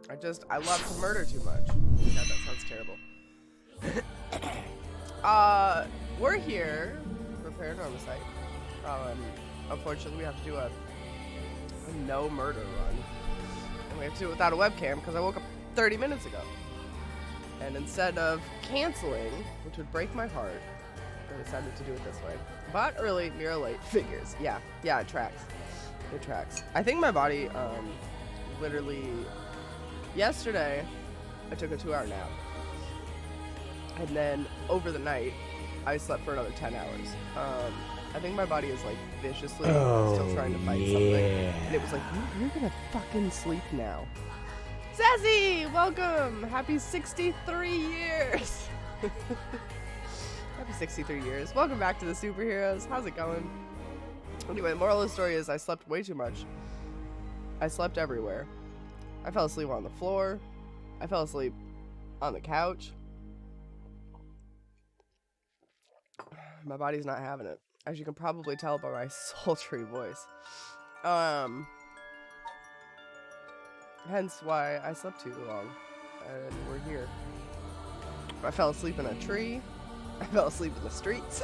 I love to murder too much. God, that sounds terrible. We're here for PARANORMASIGHT. Unfortunately, we have to do a no murder run. And we have to do it without a webcam because I woke up 30 minutes ago. And instead of canceling, which would break my heart, I decided to do it this way. But early, mirror late, figures. Yeah, it tracks. It tracks. I think my body, literally, yesterday, I took a 2-hour nap. And then, over the night, I slept for another 10 hours. I think my body is, like, viciously still trying to fight something. And it was like, you're gonna fucking sleep now. Sassy! Welcome! Happy 63 years! Happy 63 years. Welcome back to the superheroes. How's it going? Anyway, moral of the story is I slept way too much. I slept everywhere. I fell asleep on the floor. I fell asleep on the couch. My body's not having it, as you can probably tell by my sultry voice. Hence why I slept too long, and we're here. I fell asleep in a tree. I fell asleep in the streets.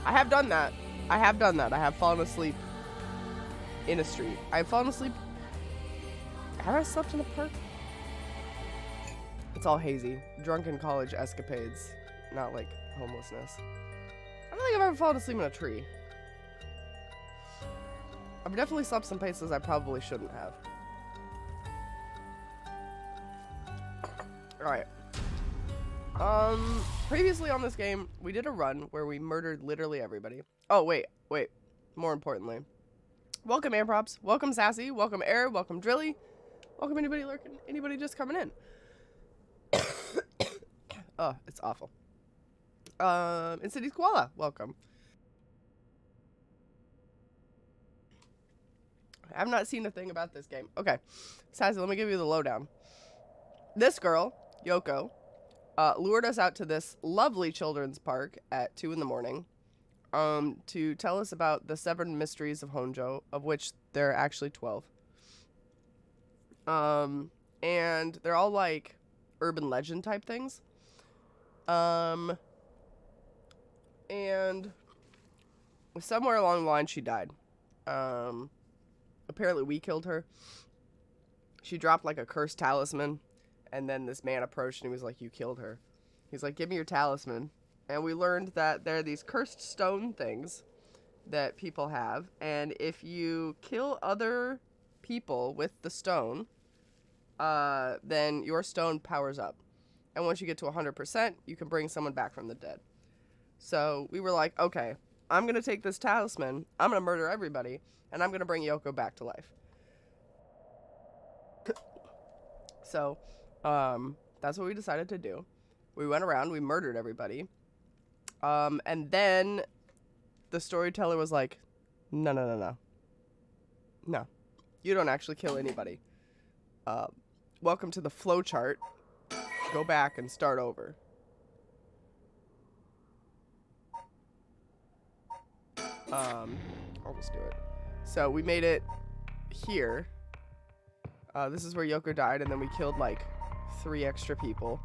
I have done that. I have fallen asleep in a street. I've fallen asleep. Have I slept in a park? It's all hazy. Drunken college escapades, not like homelessness. I don't think I've ever fallen asleep in a tree. I've definitely slept some places I probably shouldn't have. Alright. Previously on this game, we did a run where we murdered literally everybody. Oh, wait. More importantly. Welcome, Airprops. Welcome, Sassy. Welcome, Air. Welcome, Drilly. Welcome, anybody lurking. Anybody just coming in. Oh, it's awful. Insidious Koala. Welcome. I have not seen a thing about this game. Okay. Sassy, let me give you the lowdown. This girl, Yoko, lured us out to this lovely children's park at 2 in the morning to tell us about the 7 mysteries of Honjo, of which there are actually 12. And they're all like urban legend type things. And somewhere along the line she died. Apparently we killed her. She dropped like a cursed talisman. And then this man approached and he was like, you killed her. He's like, give me your talisman. And we learned that there are these cursed stone things that people have. And if you kill other people with the stone, then your stone powers up. And once you get to 100%, you can bring someone back from the dead. So we were like, okay, I'm going to take this talisman. I'm going to murder everybody. And I'm going to bring Yoko back to life. So... that's what we decided to do. We went around, we murdered everybody. And then the storyteller was like, no. No, you don't actually kill anybody. Welcome to the flowchart. Go back and start over. I'll just do it. So we made it here. This is where Yoko died, and then we killed like 3 extra people.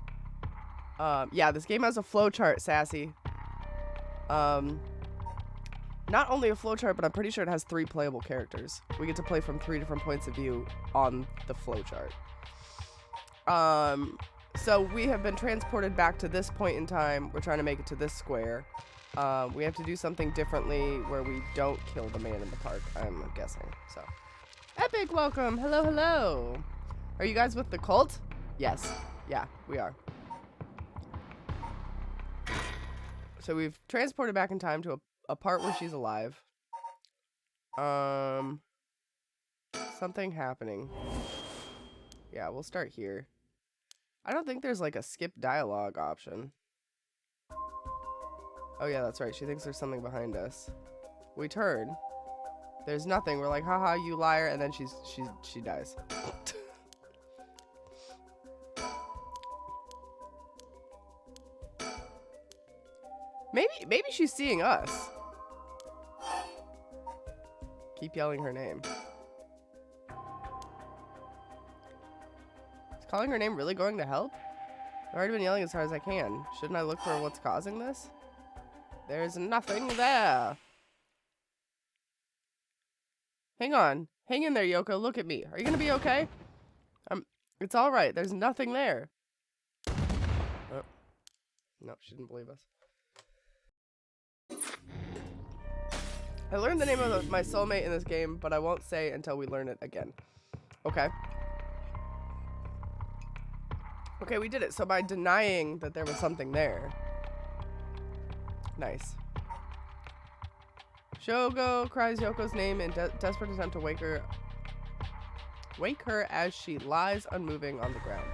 Yeah, this game has a flowchart, Sassy. Not only a flowchart, but I'm pretty sure it has 3 playable characters. We get to play from 3 different points of view on the flowchart. So we have been transported back to this point in time. We're trying to make it to this square. We have to do something differently where we don't kill the man in the park, I'm guessing. So, Epic, welcome. Hello. Are you guys with the cult? Yes. Yeah, we are. So we've transported back in time to a part where she's alive. Something happening. Yeah, we'll start here. I don't think there's like a skip dialogue option. Oh yeah, that's right. She thinks there's something behind us. We turn. There's nothing. We're like, haha, you liar, and then she dies. Maybe she's seeing us. Keep yelling her name. Calling her name really going to help? I've already been yelling as hard as I can. Shouldn't I look for what's causing this? There's nothing there. Hang on. Hang in there, Yoko. Look at me. Are you gonna be okay? It's alright. There's nothing there. Oh. No, she didn't believe us. I learned the name of my soulmate in this game, but I won't say until we learn it again. Okay. Okay, we did it. So by denying that there was something there. Nice. Shogo cries Yoko's name in desperate attempt to wake her as she lies unmoving on the ground.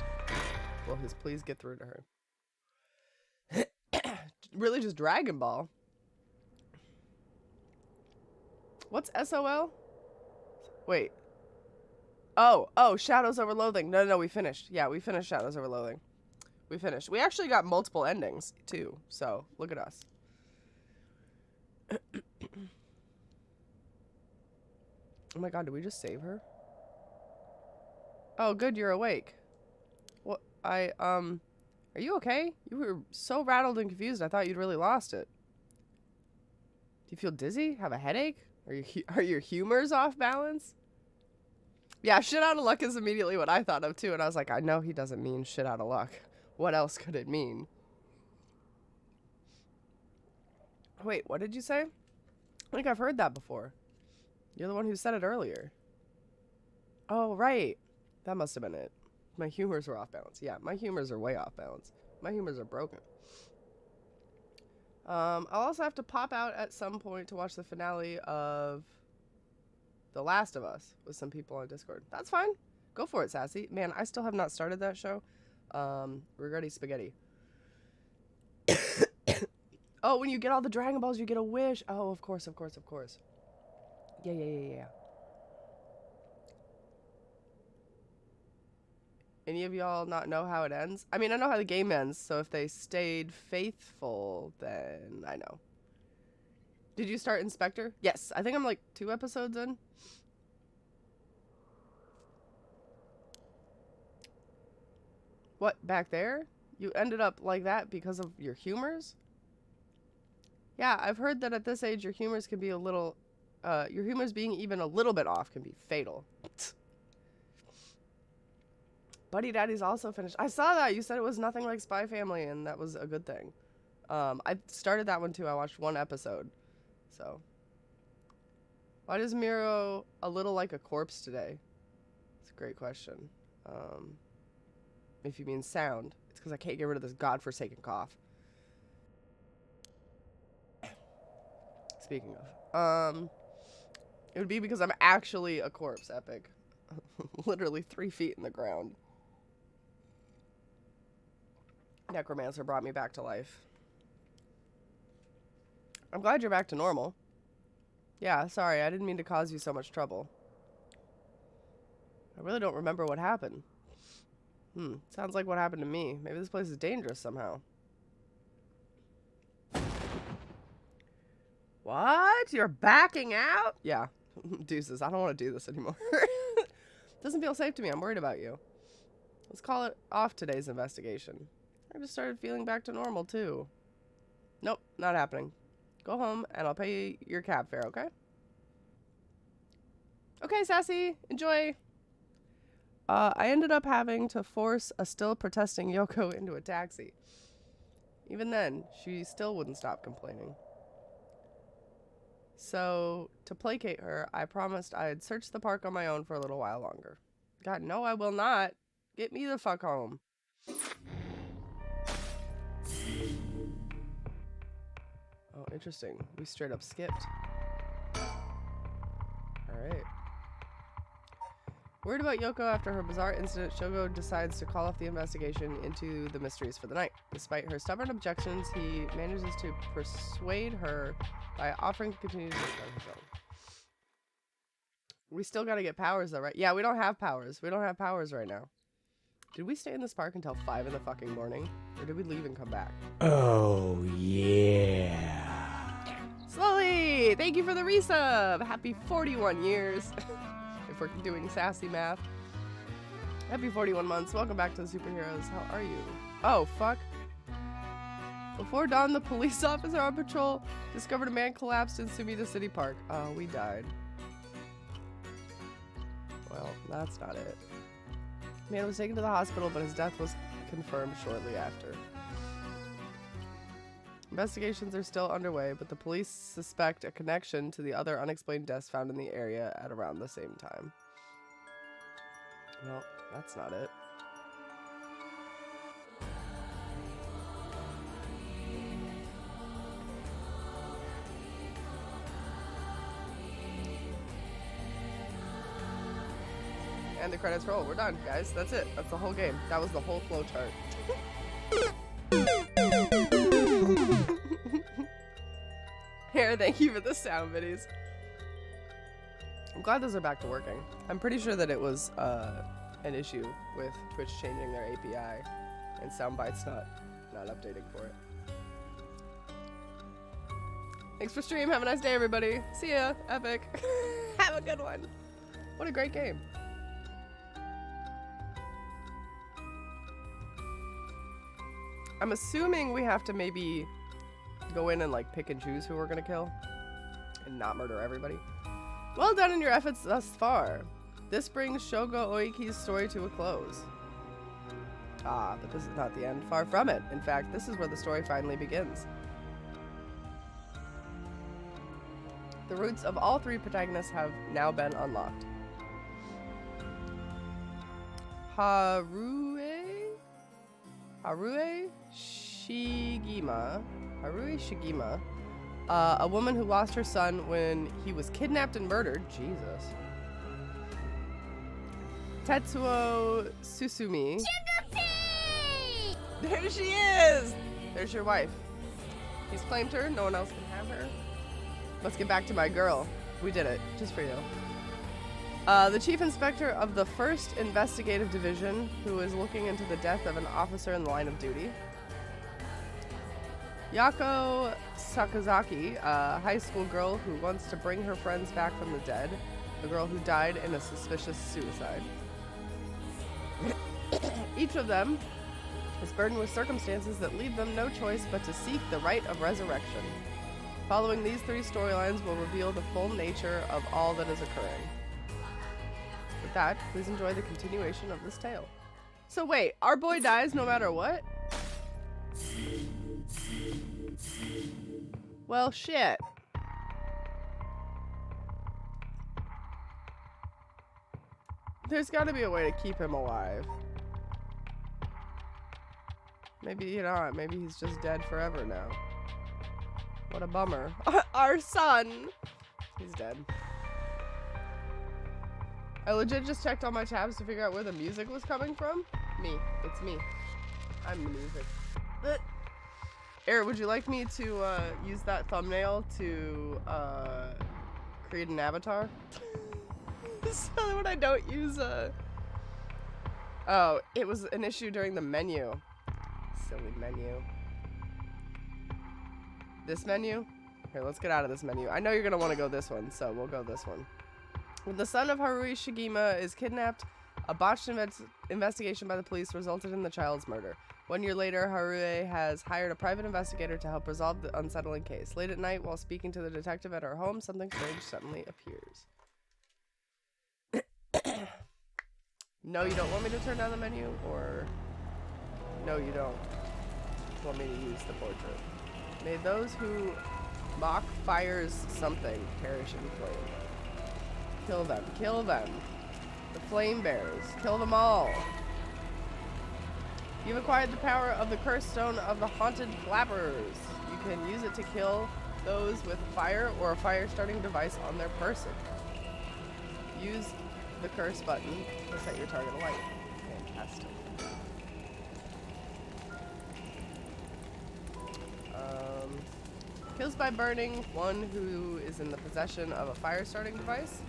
Will his pleas get through to her? Really just Dragon Ball. What's SOL? Wait. Oh, Shadows Over Loathing. No, we finished. Yeah, we finished Shadows Over Loathing. We finished. We actually got multiple endings, too. So, look at us. Oh my god, did we just save her? Oh, good, you're awake. What? Are you okay? You were so rattled and confused, I thought you'd really lost it. Do you feel dizzy? Have a headache? Are your humors off balance? Yeah, shit out of luck is immediately what I thought of, too. And I was like, I know he doesn't mean shit out of luck. What else could it mean? Wait, what did you say? I think I've heard that before. You're the one who said it earlier. Oh, right. That must have been it. My humors were off balance. Yeah, my humors are way off balance. My humors are broken. I'll also have to pop out at some point to watch the finale of The Last of Us with some people on Discord. That's fine. Go for it, Sassy. Man, I still have not started that show. Regretty spaghetti. Oh, when you get all the Dragon Balls, you get a wish. Oh, of course. Yeah. Any of y'all not know how it ends? I mean, I know how the game ends, so if they stayed faithful, then I know. Did you start Inspector? Yes, I think I'm like 2 episodes in. What, back there? You ended up like that because of your humors? Yeah, I've heard that at this age your humors can be a little, your humors being even a little bit off can be fatal. Buddy Daddy's also finished. I saw that. You said it was nothing like Spy Family, and that was a good thing. I started that one too. I watched 1 episode. So. Why does Miro a little like a corpse today? It's a great question. If you mean sound. It's because I can't get rid of this godforsaken cough. Speaking of. It would be because I'm actually a corpse, Epic. Literally 3 feet in the ground. Necromancer brought me back to life. I'm glad you're back to normal. Yeah, sorry, I didn't mean to cause you so much trouble. I really don't remember what happened. Sounds like what happened to me. Maybe this place is dangerous somehow. What? You're backing out? Yeah. Deuces, I don't want to do this anymore. Doesn't feel safe to me. I'm worried about you. Let's call it off today's investigation. I just started feeling back to normal, too. Nope, not happening. Go home, and I'll pay your cab fare, okay? Okay, Sassy. Enjoy. I ended up having to force a still protesting Yoko into a taxi. Even then, she still wouldn't stop complaining. So, to placate her, I promised I'd search the park on my own for a little while longer. God, no, I will not. Get me the fuck home. Oh, interesting. We straight up skipped. Alright. Worried about Yoko after her bizarre incident, Shogo decides to call off the investigation into the mysteries for the night. Despite her stubborn objections, he manages to persuade her by offering to continue to work on his own. We still gotta get powers though, right? Yeah, we don't have powers. We don't have powers right now. Did we stay in this park until 5 in the fucking morning? Or did we leave and come back? Oh, yeah. Slowly! Thank you for the resub! Happy 41 years. If we're doing sassy math. Happy 41 months. Welcome back to the superheroes. How are you? Oh, fuck. Before dawn, the police officer on patrol discovered a man collapsed in Sumida City Park. Oh, we died. Well, that's not it. Man was taken to the hospital, but his death was confirmed shortly after. Investigations are still underway, but the police suspect a connection to the other unexplained deaths found in the area at around the same time. Well, that's not it. And the credits roll. We're done, guys. That's it. That's the whole game. That was the whole flowchart. Here, thank you for the sound videos. I'm glad those are back to working. I'm pretty sure that it was an issue with Twitch changing their API and Soundbite's not updating for it. Thanks for stream. Have a nice day, everybody. See ya. Epic. Have a good one. What a great game. I'm assuming we have to maybe go in and like pick and choose who we're gonna kill and not murder everybody. Well done in your efforts thus far. This brings Shogo Oiki's story to a close. Ah, but this is not the end. Far from it. In fact, this is where the story finally begins. The roots of all three protagonists have now been unlocked. Haruhi Shigima, a woman who lost her son when he was kidnapped and murdered. Jesus. Tetsuo Susumi. There she is! There's your wife. He's claimed her. No one else can have her. Let's get back to my girl. We did it. Just for you. The chief inspector of the 1st Investigative Division, who is looking into the death of an officer in the line of duty. Yako Sakazaki, a high school girl who wants to bring her friends back from the dead. The girl who died in a suspicious suicide. Each of them is burdened with circumstances that leave them no choice but to seek the rite of resurrection. Following these 3 storylines will reveal the full nature of all that is occurring. With that, please enjoy the continuation of this tale. So wait, our boy dies no matter what? Well, shit. There's gotta be a way to keep him alive. Maybe, you know, maybe he's just dead forever now. What a bummer. Our son! He's dead. I legit just checked all my tabs to figure out where the music was coming from. Me. It's me. I'm the music. Eric, would you like me to use that thumbnail to create an avatar? So that when I don't use Oh, it was an issue during the menu. Silly menu. This menu? Here, let's get out of this menu. I know you're gonna want to go this one, so we'll go this one. When the son of Haruhi Shigima is kidnapped, a botched investigation by the police resulted in the child's murder. 1 year later, Haruhi has hired a private investigator to help resolve the unsettling case. Late at night, while speaking to the detective at her home, something strange suddenly appears. No, you don't want me to turn down the menu, or no, you don't want me to use the portrait. May those who mock fires something perish in flame. Kill them. Kill them. The flame bearers. Kill them all. You've acquired the power of the cursed stone of the haunted flappers. You can use it to kill those with fire or a fire starting device on their person. Use the curse button to set your target alight. Fantastic. Kills by burning one who is in the possession of a fire starting device.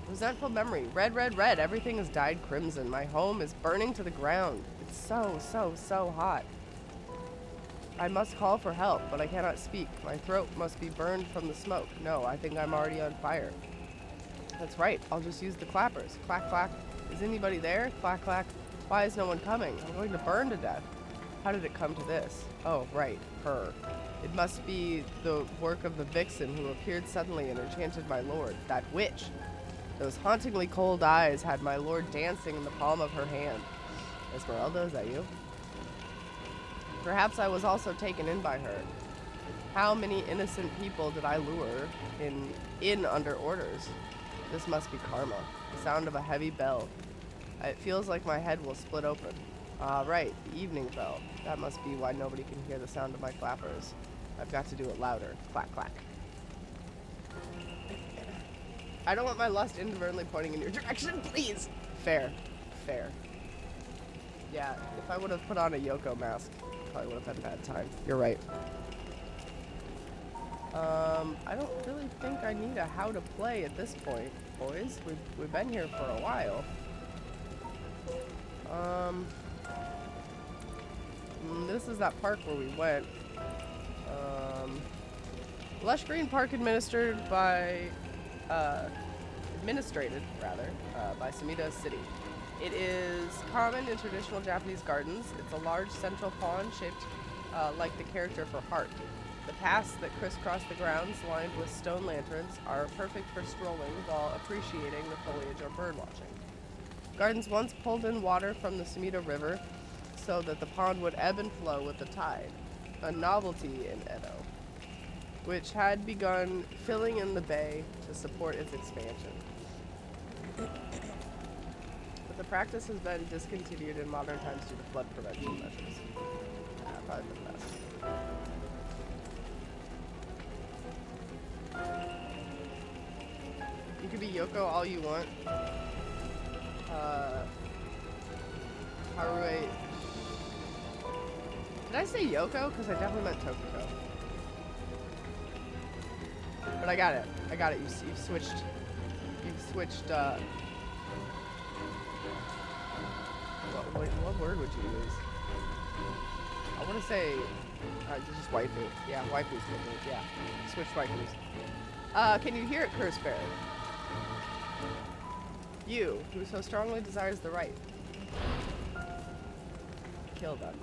Resentful memory. Red, red, red. Everything has dyed crimson. My home is burning to the ground. It's so hot. I must call for help, but I cannot speak. My throat must be burned from the smoke. No, I think I'm already on fire. That's right. I'll just use the clappers. Clack, clack. Is anybody there? Clack, clack. Why is no one coming? I'm going to burn to death. How did it come to this? Oh, right, her. It must be the work of the vixen who appeared suddenly and enchanted my lord, that witch. Those hauntingly cold eyes had my lord dancing in the palm of her hand. Esmeralda, is that you? Perhaps I was also taken in by her. How many innocent people did I lure in under orders? This must be karma. The sound of a heavy bell. It feels like my head will split open. Ah, right, the evening bell. That must be why nobody can hear the sound of my clappers. I've got to do it louder. Clack, clack. I don't want my lust inadvertently pointing in your direction, please. Fair. Fair. Yeah, if I would have put on a Yoko mask, probably would have had a bad time. You're right. I don't really think I need a how to play at this point, boys. We've been here for a while. This is that park where we went. Lush Green Park administered by, administrated by Sumida City. It is common in traditional Japanese gardens. It's a large central pond shaped like the character for heart. The paths that crisscross the grounds lined with stone lanterns are perfect for strolling while appreciating the foliage or bird watching. Gardens once pulled in water from the Sumida River so that the pond would ebb and flow with the tide, a novelty in Edo, which had begun filling in the bay to support its expansion. But the practice has been discontinued in modern times due to flood prevention measures. Probably for the best. You can be Yoko all you want. Haruhi. Did I say Yoko? Because I definitely meant Tokiko. But I got it. I got it. You've switched. What word would you use? I want to say just waifu. Yeah, waifu's good. Yeah, switched waifus. Can you hear it, Curse Bear? You, who so strongly desires the right. Kill them.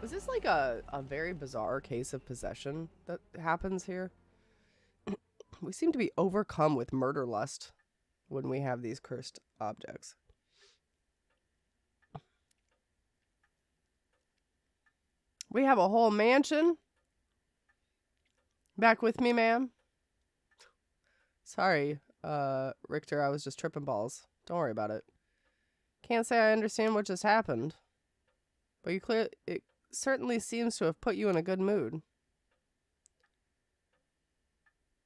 Was this like a very bizarre case of possession that happens here? We seem to be overcome with murder lust when we have these cursed objects. We have a whole mansion. Back with me, ma'am? Sorry, Richter, I was just tripping balls. Don't worry about it. Can't say I understand what just happened. But it certainly seems to have put you in a good mood.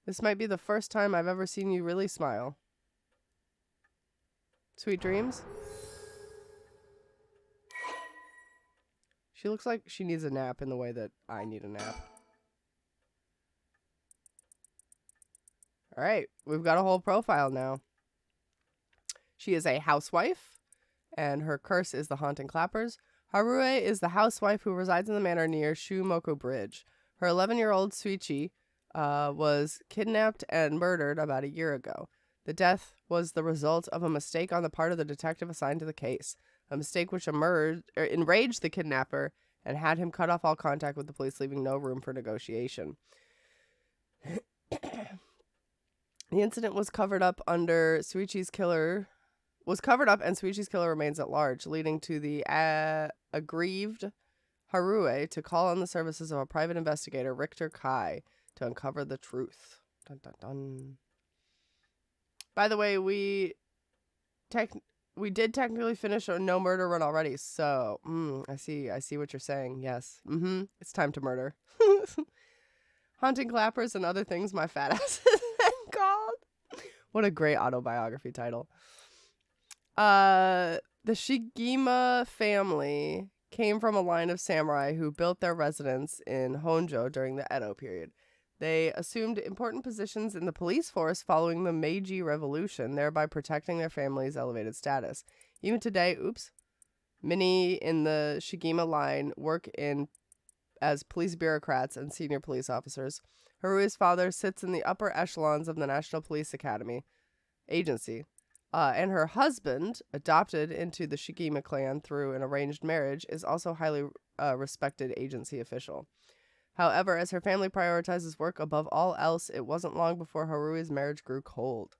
This might be the first time I've ever seen you really smile. Sweet dreams? She looks like she needs a nap in the way that I need a nap. Alright, we've got a whole profile now. She is a housewife, and her curse is the haunting clappers. Haruhi is the housewife who resides in the manor near Shumoko Bridge. Her 11-year-old Suichi was kidnapped and murdered about a year ago. The death was the result of a mistake on the part of the detective assigned to the case, a mistake which enraged the kidnapper and had him cut off all contact with the police, leaving no room for negotiation. The incident was covered up and Suichi's killer remains at large, leading to the aggrieved Haruhi to call on the services of a private investigator, Richter Kai, to uncover the truth. Dun, dun, dun. By the way, we did technically finish a no murder run already, so I see what you're saying. Yes. It's time to murder. Haunting clappers and other things my fat ass has been called. What a great autobiography title. The Shigema family came from a line of samurai who built their residence in Honjo during the Edo period. They assumed important positions in the police force following the Meiji Revolution, thereby protecting their family's elevated status. Even today, many in the Shigema line work as police bureaucrats and senior police officers. Haruhi's father sits in the upper echelons of the National Police Agency. And her husband, adopted into the Shikima clan through an arranged marriage, is also highly respected agency official. However, as her family prioritizes work above all else, it wasn't long before Harui's marriage grew cold.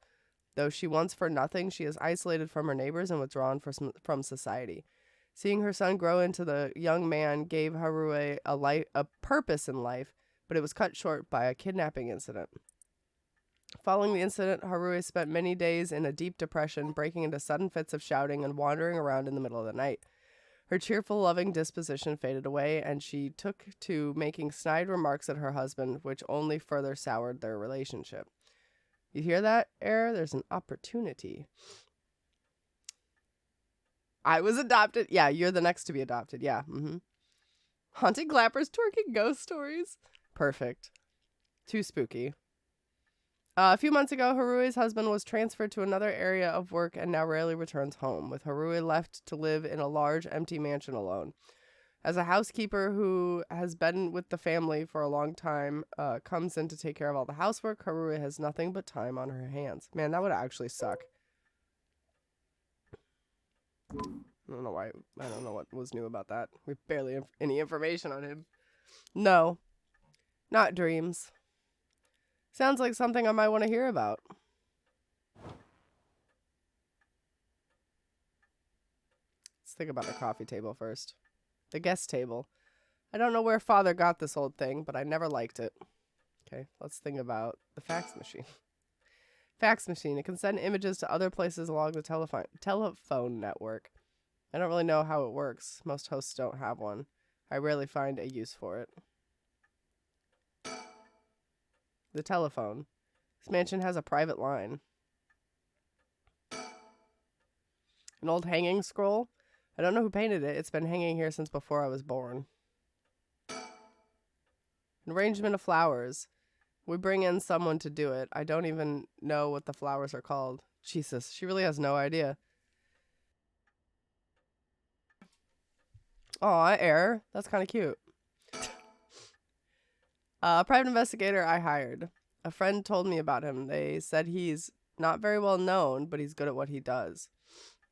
Though she wants for nothing, she is isolated from her neighbors and withdrawn from society. Seeing her son grow into the young man gave Harue a purpose in life, but it was cut short by a kidnapping incident. Following the incident, Harue spent many days in a deep depression, breaking into sudden fits of shouting and wandering around in the middle of the night. Her cheerful, loving disposition faded away, and she took to making snide remarks at her husband, which only further soured their relationship. You hear that, Air? There's an opportunity. I was adopted. Yeah, you're the next to be adopted. Yeah. Haunting clappers, twerking ghost stories. Perfect. Too spooky. A few months ago, Harui's husband was transferred to another area of work and now rarely returns home, with Harui left to live in a large, empty mansion alone. As a housekeeper who has been with the family for a long time comes in to take care of all the housework, Harui has nothing but time on her hands. Man, that would actually suck. I don't know why. I don't know what was new about that. We have barely any information on him. No, not dreams. Sounds like something I might want to hear about. Let's think about the coffee table first. The guest table. I don't know where Father got this old thing, but I never liked it. Okay, let's think about the fax machine. Fax machine. It can send images to other places along the telephone network. I don't really know how it works. Most hosts don't have one. I rarely find a use for it. The telephone. This mansion has a private line. An old hanging scroll. I don't know who painted it. It's been hanging here since before I was born. An arrangement of flowers. We bring in someone to do it. I don't even know what the flowers are called. Jesus, she really has no idea. Aw, Air. That's kind of cute. A private investigator I hired. A friend told me about him. They said he's not very well known, but he's good at what he does.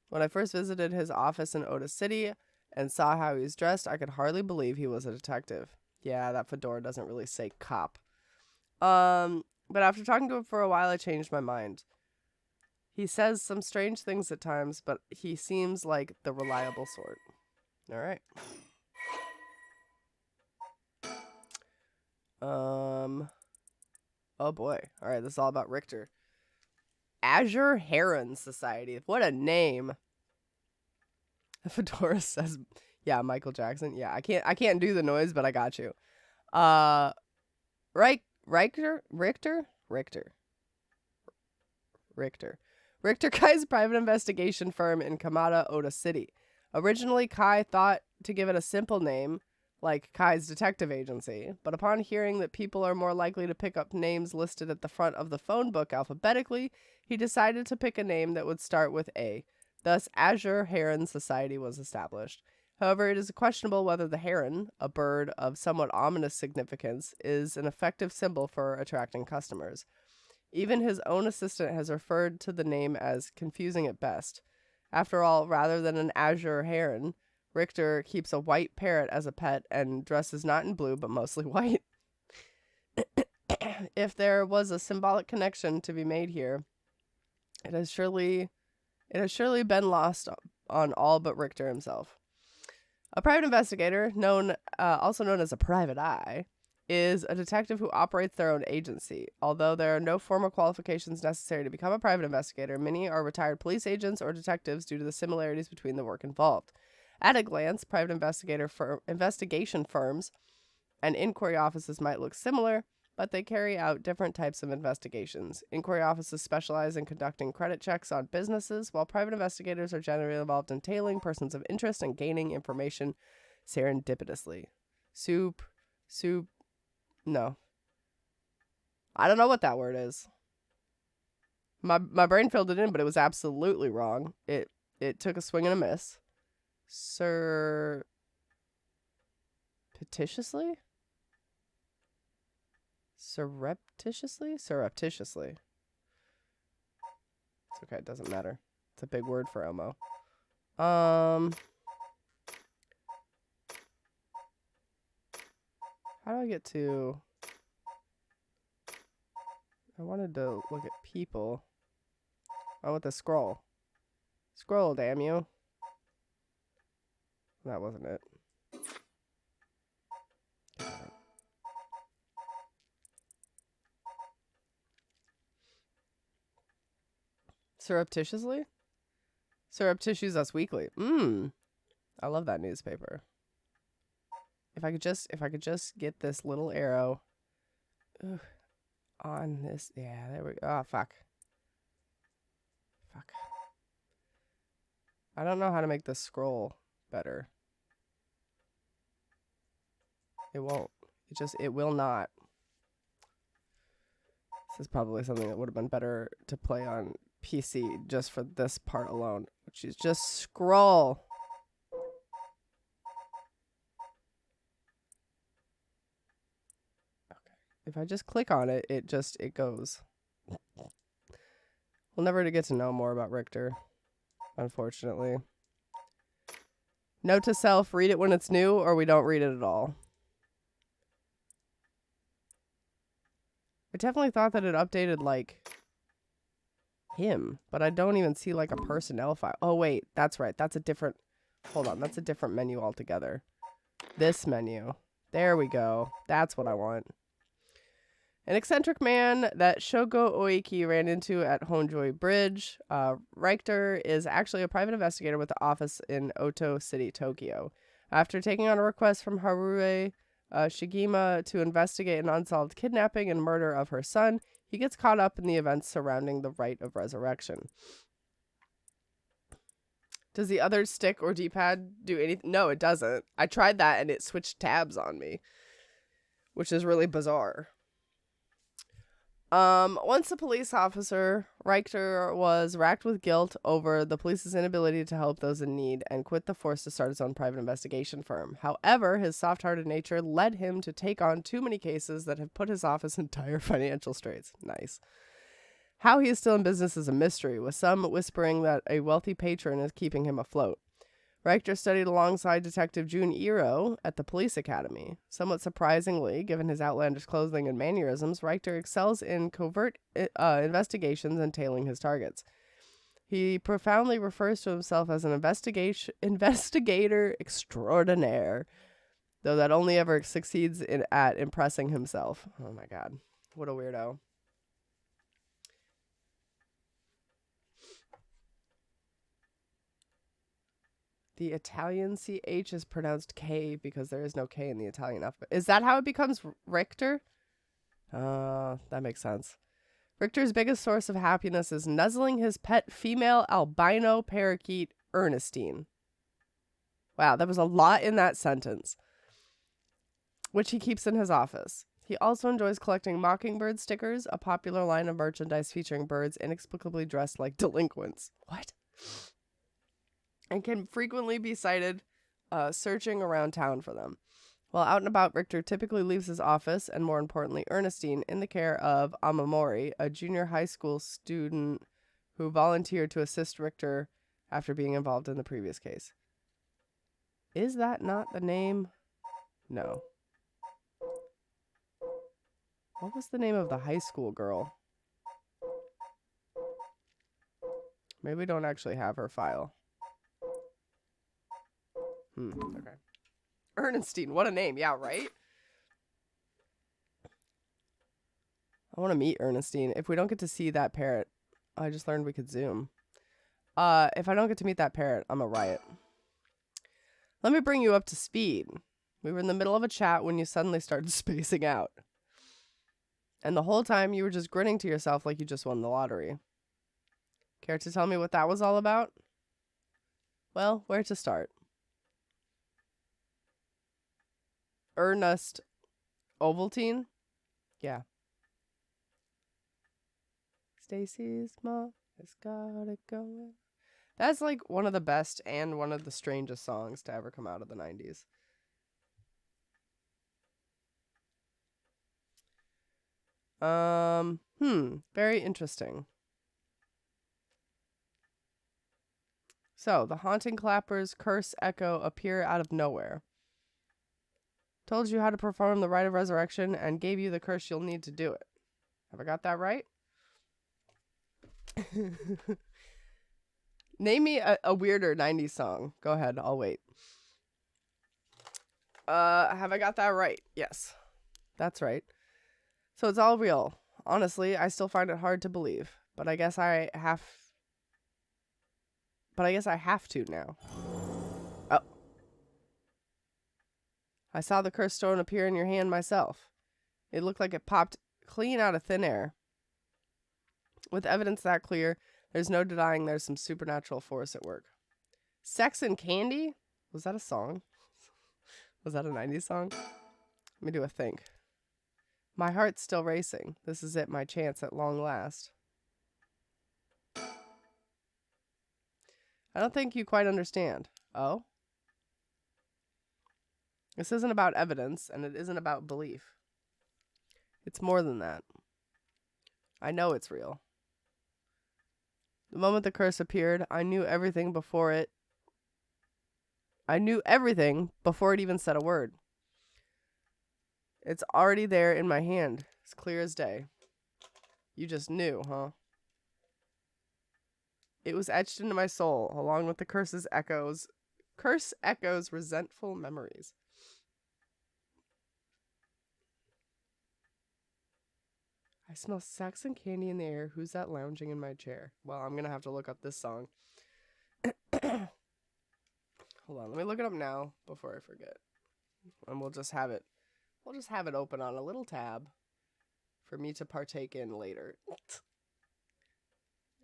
When I first visited his office in Oda City and saw how he was dressed, I could hardly believe he was a detective. Yeah, that fedora doesn't really say cop. But after talking to him for a while, I changed my mind. He says some strange things at times, but he seems like the reliable sort. All right. Oh boy. All right, this is all about Richter. Azure Heron Society. What a name. Fedora says, yeah, Michael Jackson. Yeah, I can't do the noise, but I got you. Richter Kai's private investigation firm in Kamada, Oda City. Originally, Kai thought to give it a simple name, like Kai's detective agency, but upon hearing that people are more likely to pick up names listed at the front of the phone book alphabetically, he decided to pick a name that would start with A. Thus, Azure Heron Society was established. However, it is questionable whether the heron, a bird of somewhat ominous significance, is an effective symbol for attracting customers. Even his own assistant has referred to the name as confusing at best. After all, rather than an azure heron, Richter keeps a white parrot as a pet and dresses not in blue but mostly white. If there was a symbolic connection to be made here, it has surely been lost on all but Richter himself. A private investigator, also known as a private eye, is a detective who operates their own agency. Although there are no formal qualifications necessary to become a private investigator, many are retired police agents or detectives due to the similarities between the work involved. At a glance, private investigation firms and inquiry offices might look similar, but they carry out different types of investigations. Inquiry offices specialize in conducting credit checks on businesses, while private investigators are generally involved in tailing persons of interest and gaining information serendipitously. No. I don't know what that word is. My brain filled it in, but it was absolutely wrong. It took a swing and a miss. Surreptitiously? It's okay. It doesn't matter. It's a big word for Elmo. How do I get to... I wanted to look at people. Oh, with the scroll. Scroll, damn you. That wasn't it. Surreptitiously? Surreptitious Us Weekly. I love that newspaper. If I could just get this little arrow on this. Yeah, there we go. Oh, fuck. Fuck. I don't know how to make this scroll better. It won't. It will not. This is probably something that would have been better to play on PC just for this part alone, which is just scroll. Okay. If I just click on it, it goes. We'll never get to know more about Richter, unfortunately. Note to self, read it when it's new or we don't read it at all. I definitely thought that it updated, like, him, but I don't even see, like, a personnel file. Oh, wait, that's right. That's a different... Hold on, that's a different menu altogether. This menu. There we go. That's what I want. An eccentric man that Shogo Oiki ran into at Honjoi Bridge. Richter is actually a private investigator with the office in Oto City, Tokyo. After taking on a request from Harue Shigima to investigate an unsolved kidnapping and murder of her son, he gets caught up in the events surrounding the rite of resurrection. Does the other stick or D-pad do anything? No, it doesn't. I tried that and it switched tabs on me, which is really bizarre. Once a police officer, Richter was racked with guilt over the police's inability to help those in need and quit the force to start his own private investigation firm. However, his soft-hearted nature led him to take on too many cases that have put his office in dire financial straits. Nice. How he is still in business is a mystery, with some whispering that a wealthy patron is keeping him afloat. Richter studied alongside Detective Jun Iro at the police academy. Somewhat surprisingly, given his outlandish clothing and mannerisms, Richter excels in covert investigations and tailing his targets. He profoundly refers to himself as an investigator extraordinaire, though that only ever succeeds at impressing himself. Oh my god, what a weirdo. The Italian CH is pronounced K because there is no K in the Italian alphabet. Is that how it becomes Richter? That makes sense. Richter's biggest source of happiness is nuzzling his pet female albino parakeet, Ernestine. Wow, there was a lot in that sentence, which he keeps in his office. He also enjoys collecting mockingbird stickers, a popular line of merchandise featuring birds inexplicably dressed like delinquents. What? And can frequently be sighted searching around town for them. While out and about, Richter typically leaves his office, and more importantly, Ernestine, in the care of Amamori, a junior high school student who volunteered to assist Richter after being involved in the previous case. Is that not the name? No. What was the name of the high school girl? Maybe we don't actually have her file. Okay. Ernestine, what a name. Yeah, right? I want to meet Ernestine. If we don't get to see that parrot, I just learned we could zoom. If I don't get to meet that parrot, I'm a riot. Let me bring you up to speed. We were in the middle of a chat when you suddenly started spacing out. And the whole time you were just grinning to yourself like you just won the lottery. Care to tell me what that was all about? Well, where to start? Ernest Ovaltine? Yeah. Stacy's mom has got it going. That's like one of the best and one of the strangest songs to ever come out of the 90s. Very interesting. So, the haunting clapper's curse echo appear out of nowhere. Told you how to perform the rite of resurrection and gave you the curse you'll need to do it. Have I got that right? Name me a weirder 90s song. Go ahead, I'll wait. Have I got that right? Yes. That's right. So it's all real. Honestly, I still find it hard to believe, but I guess I have to now. Oh. I saw the cursed stone appear in your hand myself. It looked like it popped clean out of thin air. With evidence that clear, there's no denying there's some supernatural force at work. Sex and Candy? Was that a song? Was that a 90s song? Let me do a think. My heart's still racing. This is it, my chance at long last. I don't think you quite understand. Oh? This isn't about evidence, and it isn't about belief. It's more than that. I know it's real. The moment the curse appeared, I knew everything before it even said a word. It's already there in my hand, as clear as day. You just knew, huh? It was etched into my soul, along with the curse echoes resentful memories. I smell sex and candy in the air. Who's that lounging in my chair? Well, I'm going to have to look up this song. Hold on, let me look it up now before I forget. And we'll just have it open on a little tab for me to partake in later.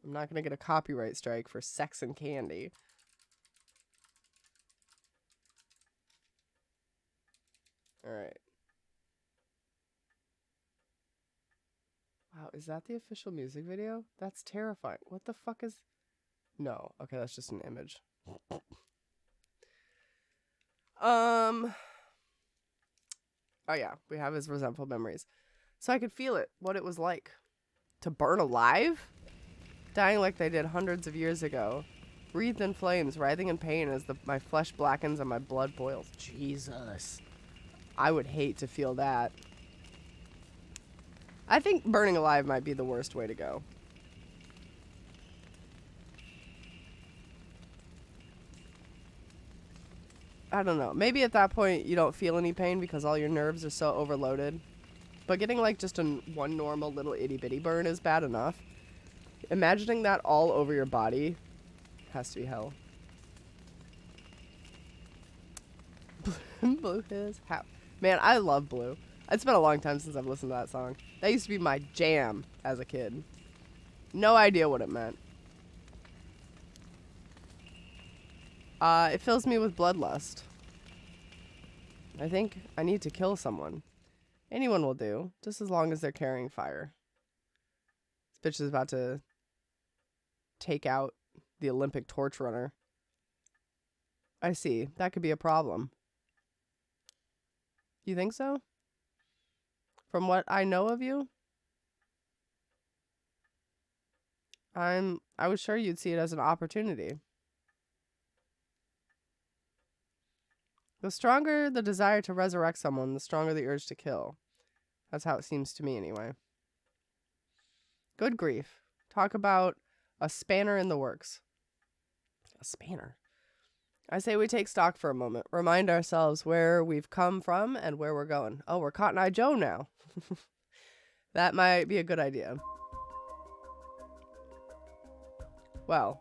I'm not going to get a copyright strike for sex and candy. All right. Wow, is that the official music video? That's terrifying. What the fuck is... No. Okay, that's just an image. Oh yeah, we have his resentful memories. So I could feel it, what it was like. To burn alive? Dying like they did hundreds of years ago. Wreathed in flames, writhing in pain as my flesh blackens and my blood boils. Jesus. I would hate to feel that. I think burning alive might be the worst way to go. I don't know. Maybe at that point you don't feel any pain because all your nerves are so overloaded. But getting like just one normal little itty bitty burn is bad enough. Imagining that all over your body has to be hell. Blue is how. Man, I love Blue. It's been a long time since I've listened to that song. That used to be my jam as a kid. No idea what it meant. It fills me with bloodlust. I think I need to kill someone. Anyone will do, just as long as they're carrying fire. This bitch is about to take out the Olympic torch runner. I see. That could be a problem. You think so? From what I know of you? I was sure you'd see it as an opportunity. The stronger the desire to resurrect someone, the stronger the urge to kill. That's how it seems to me anyway. Good grief. Talk about a spanner in the works. A spanner? I say we take stock for a moment. Remind ourselves where we've come from and where we're going. Oh, we're Cotton Eye Joe now. That might be a good idea. Well.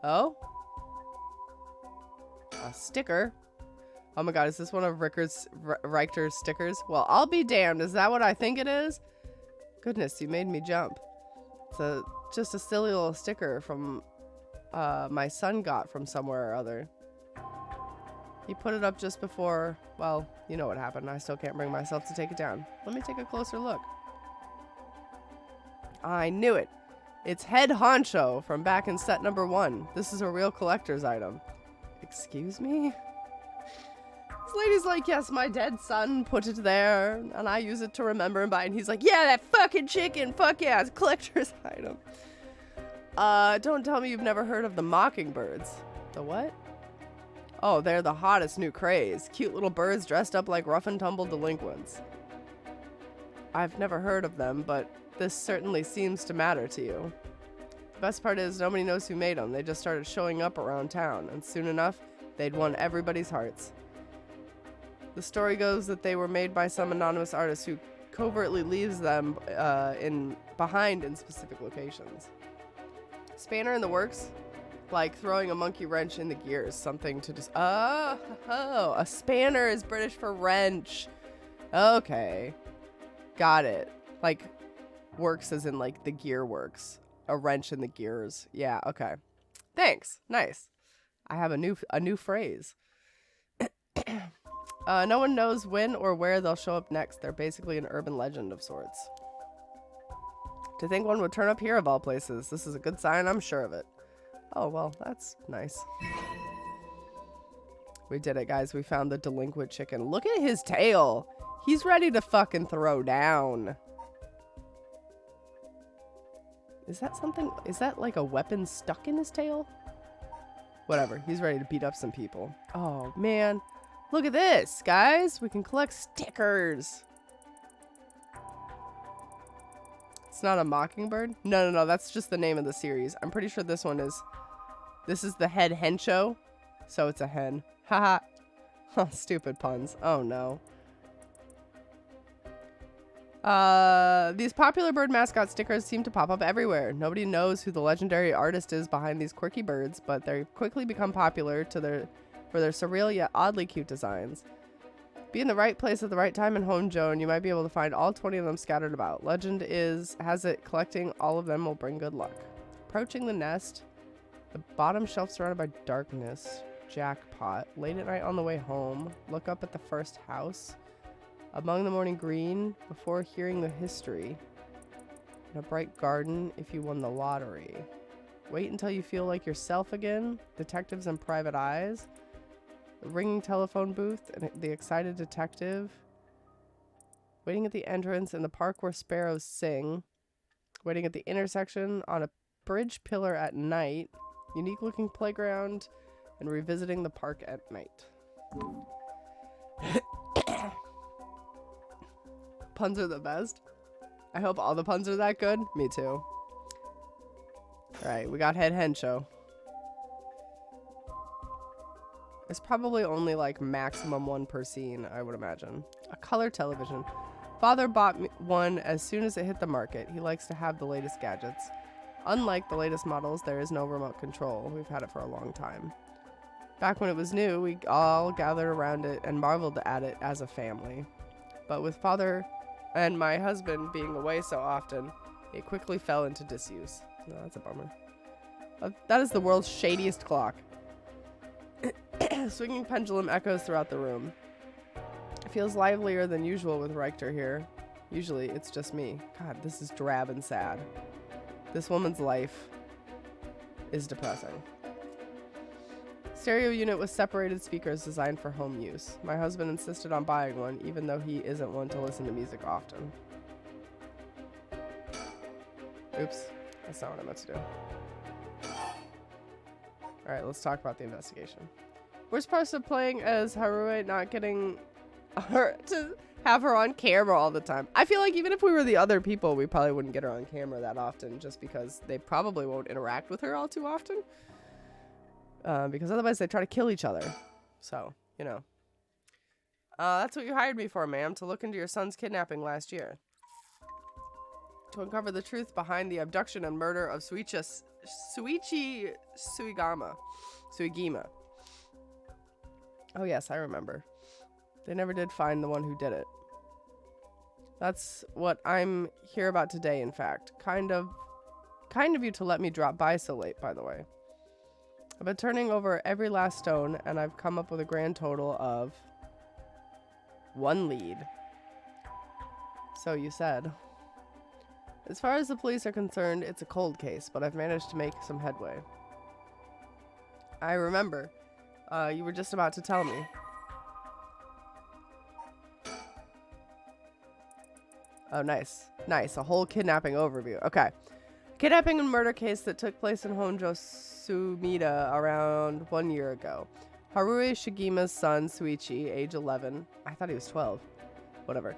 Oh? A sticker? Oh my god, is this one of Richter's stickers? Well, I'll be damned. Is that what I think it is? Goodness, you made me jump. It's just a silly little sticker from my son got from somewhere or other. He put it up just before, well, you know what happened. I still can't bring myself to take it down. Let me take a closer look. I knew it. It's Head Honcho from back in set number 1. This is a real collector's item. Excuse me? This lady's like, yes, my dead son put it there, and I use it to remember him by. And he's like, yeah, that fucking chicken. Fuck yeah, it's a collector's item. Don't tell me you've never heard of the mockingbirds. The what? Oh, they're the hottest new craze. Cute little birds dressed up like rough and tumble delinquents. I've never heard of them, but this certainly seems to matter to you. The best part is nobody knows who made them. They just started showing up around town, and soon enough, they'd won everybody's hearts. The story goes that they were made by some anonymous artist who covertly leaves them behind in specific locations. Spanner in the works? Like throwing a monkey wrench in the gears. Something to just... Oh, a spanner is British for wrench. Okay. Got it. Like, works as in, like, the gear works. A wrench in the gears. Yeah, okay. Thanks. Nice. I have a new phrase. No one knows when or where they'll show up next. They're basically an urban legend of sorts. To think one would turn up here of all places. This is a good sign, I'm sure of it. Oh, well, that's nice. We did it, guys. We found the delinquent chicken. Look at his tail. He's ready to fucking throw down. Is that something? Is that like a weapon stuck in his tail? Whatever. He's ready to beat up some people. Oh, man. Look at this, guys. We can collect stickers. It's not a mockingbird? No. That's just the name of the series. I'm pretty sure this one is... This is the head hen show. So it's a hen. Haha. Oh, stupid puns. Oh, no. These popular bird mascot stickers seem to pop up everywhere. Nobody knows who the legendary artist is behind these quirky birds, but they quickly become popular for their surreal yet oddly cute designs. Be in the right place at the right time in Home Joan. You might be able to find all 20 of them scattered about. Legend has it collecting all of them will bring good luck. Approaching the nest. The bottom shelf surrounded by darkness. Jackpot. Late at night on the way home. Look up at the first house. Among the morning green. Before hearing the history. In a bright garden if you won the lottery. Wait until you feel like yourself again. Detectives and private eyes. The ringing telephone booth and the excited detective. Waiting at the entrance in the park where sparrows sing. Waiting at the intersection on a bridge pillar at night. Unique looking playground. And revisiting the park at night. Puns are the best. I hope all the puns are that good. Me too. Alright, we got head hen show. It's probably only like maximum one per scene, I would imagine. A color television. Father bought me one as soon as it hit the market. He likes to have the latest gadgets. Unlike the latest models, there is no remote control. We've had it for a long time. Back when it was new, we all gathered around it and marveled at it as a family. But with Father and my husband being away so often, it quickly fell into disuse. No, that's a bummer. That is the world's shadiest clock. Swinging pendulum echoes throughout the room. It feels livelier than usual with Richter here. Usually, it's just me. God, this is drab and sad. This woman's life is depressing. Stereo unit with separated speakers designed for home use. My husband insisted on buying one, even though he isn't one to listen to music often. Oops, that's not what I meant to do. Alright, let's talk about the investigation. We're supposed to playing as Harue, not getting her to have her on camera all the time. I feel like even if we were the other people, we probably wouldn't get her on camera that often, just because they probably won't interact with her all too often. Because otherwise they try to kill each other. So, you know. That's what you hired me for, ma'am, to look into your son's kidnapping last year. To uncover the truth behind the abduction and murder of Suichi Suigima. Oh yes, I remember. They never did find the one who did it. That's what I'm here about today, in fact. Kind of you to let me drop by so late, by the way. I've been turning over every last stone, and I've come up with a grand total of 1 lead. So you said. As far as the police are concerned, it's a cold case, but I've managed to make some headway. I remember. You were just about to tell me. Oh, nice. Nice. A whole kidnapping overview. Okay. Kidnapping and murder case that took place in Honjo, Sumida around 1 year ago. Haruhi Shigima's son, Suichi, age 11. I thought he was 12. Whatever.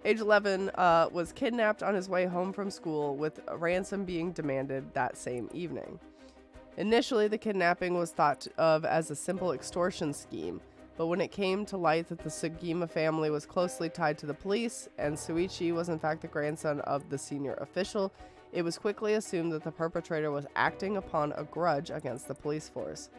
Age 11 was kidnapped on his way home from school, with a ransom being demanded that same evening. Initially, the kidnapping was thought of as a simple extortion scheme, but when it came to light that the Sugima family was closely tied to the police, and Suichi was in fact the grandson of the senior official, it was quickly assumed that the perpetrator was acting upon a grudge against the police force.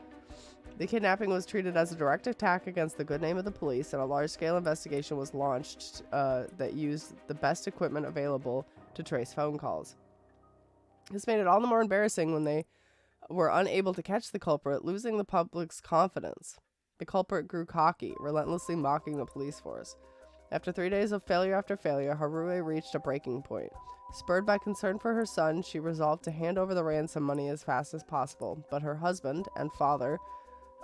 The kidnapping was treated as a direct attack against the good name of the police, and a large-scale investigation was launched that used the best equipment available to trace phone calls. This made it all the more embarrassing when they were unable to catch the culprit, losing the public's confidence. The culprit grew cocky, relentlessly mocking the police force. After 3 days of failure after failure, Haruhi reached a breaking point. Spurred by concern for her son, she resolved to hand over the ransom money as fast as possible, but her husband and father,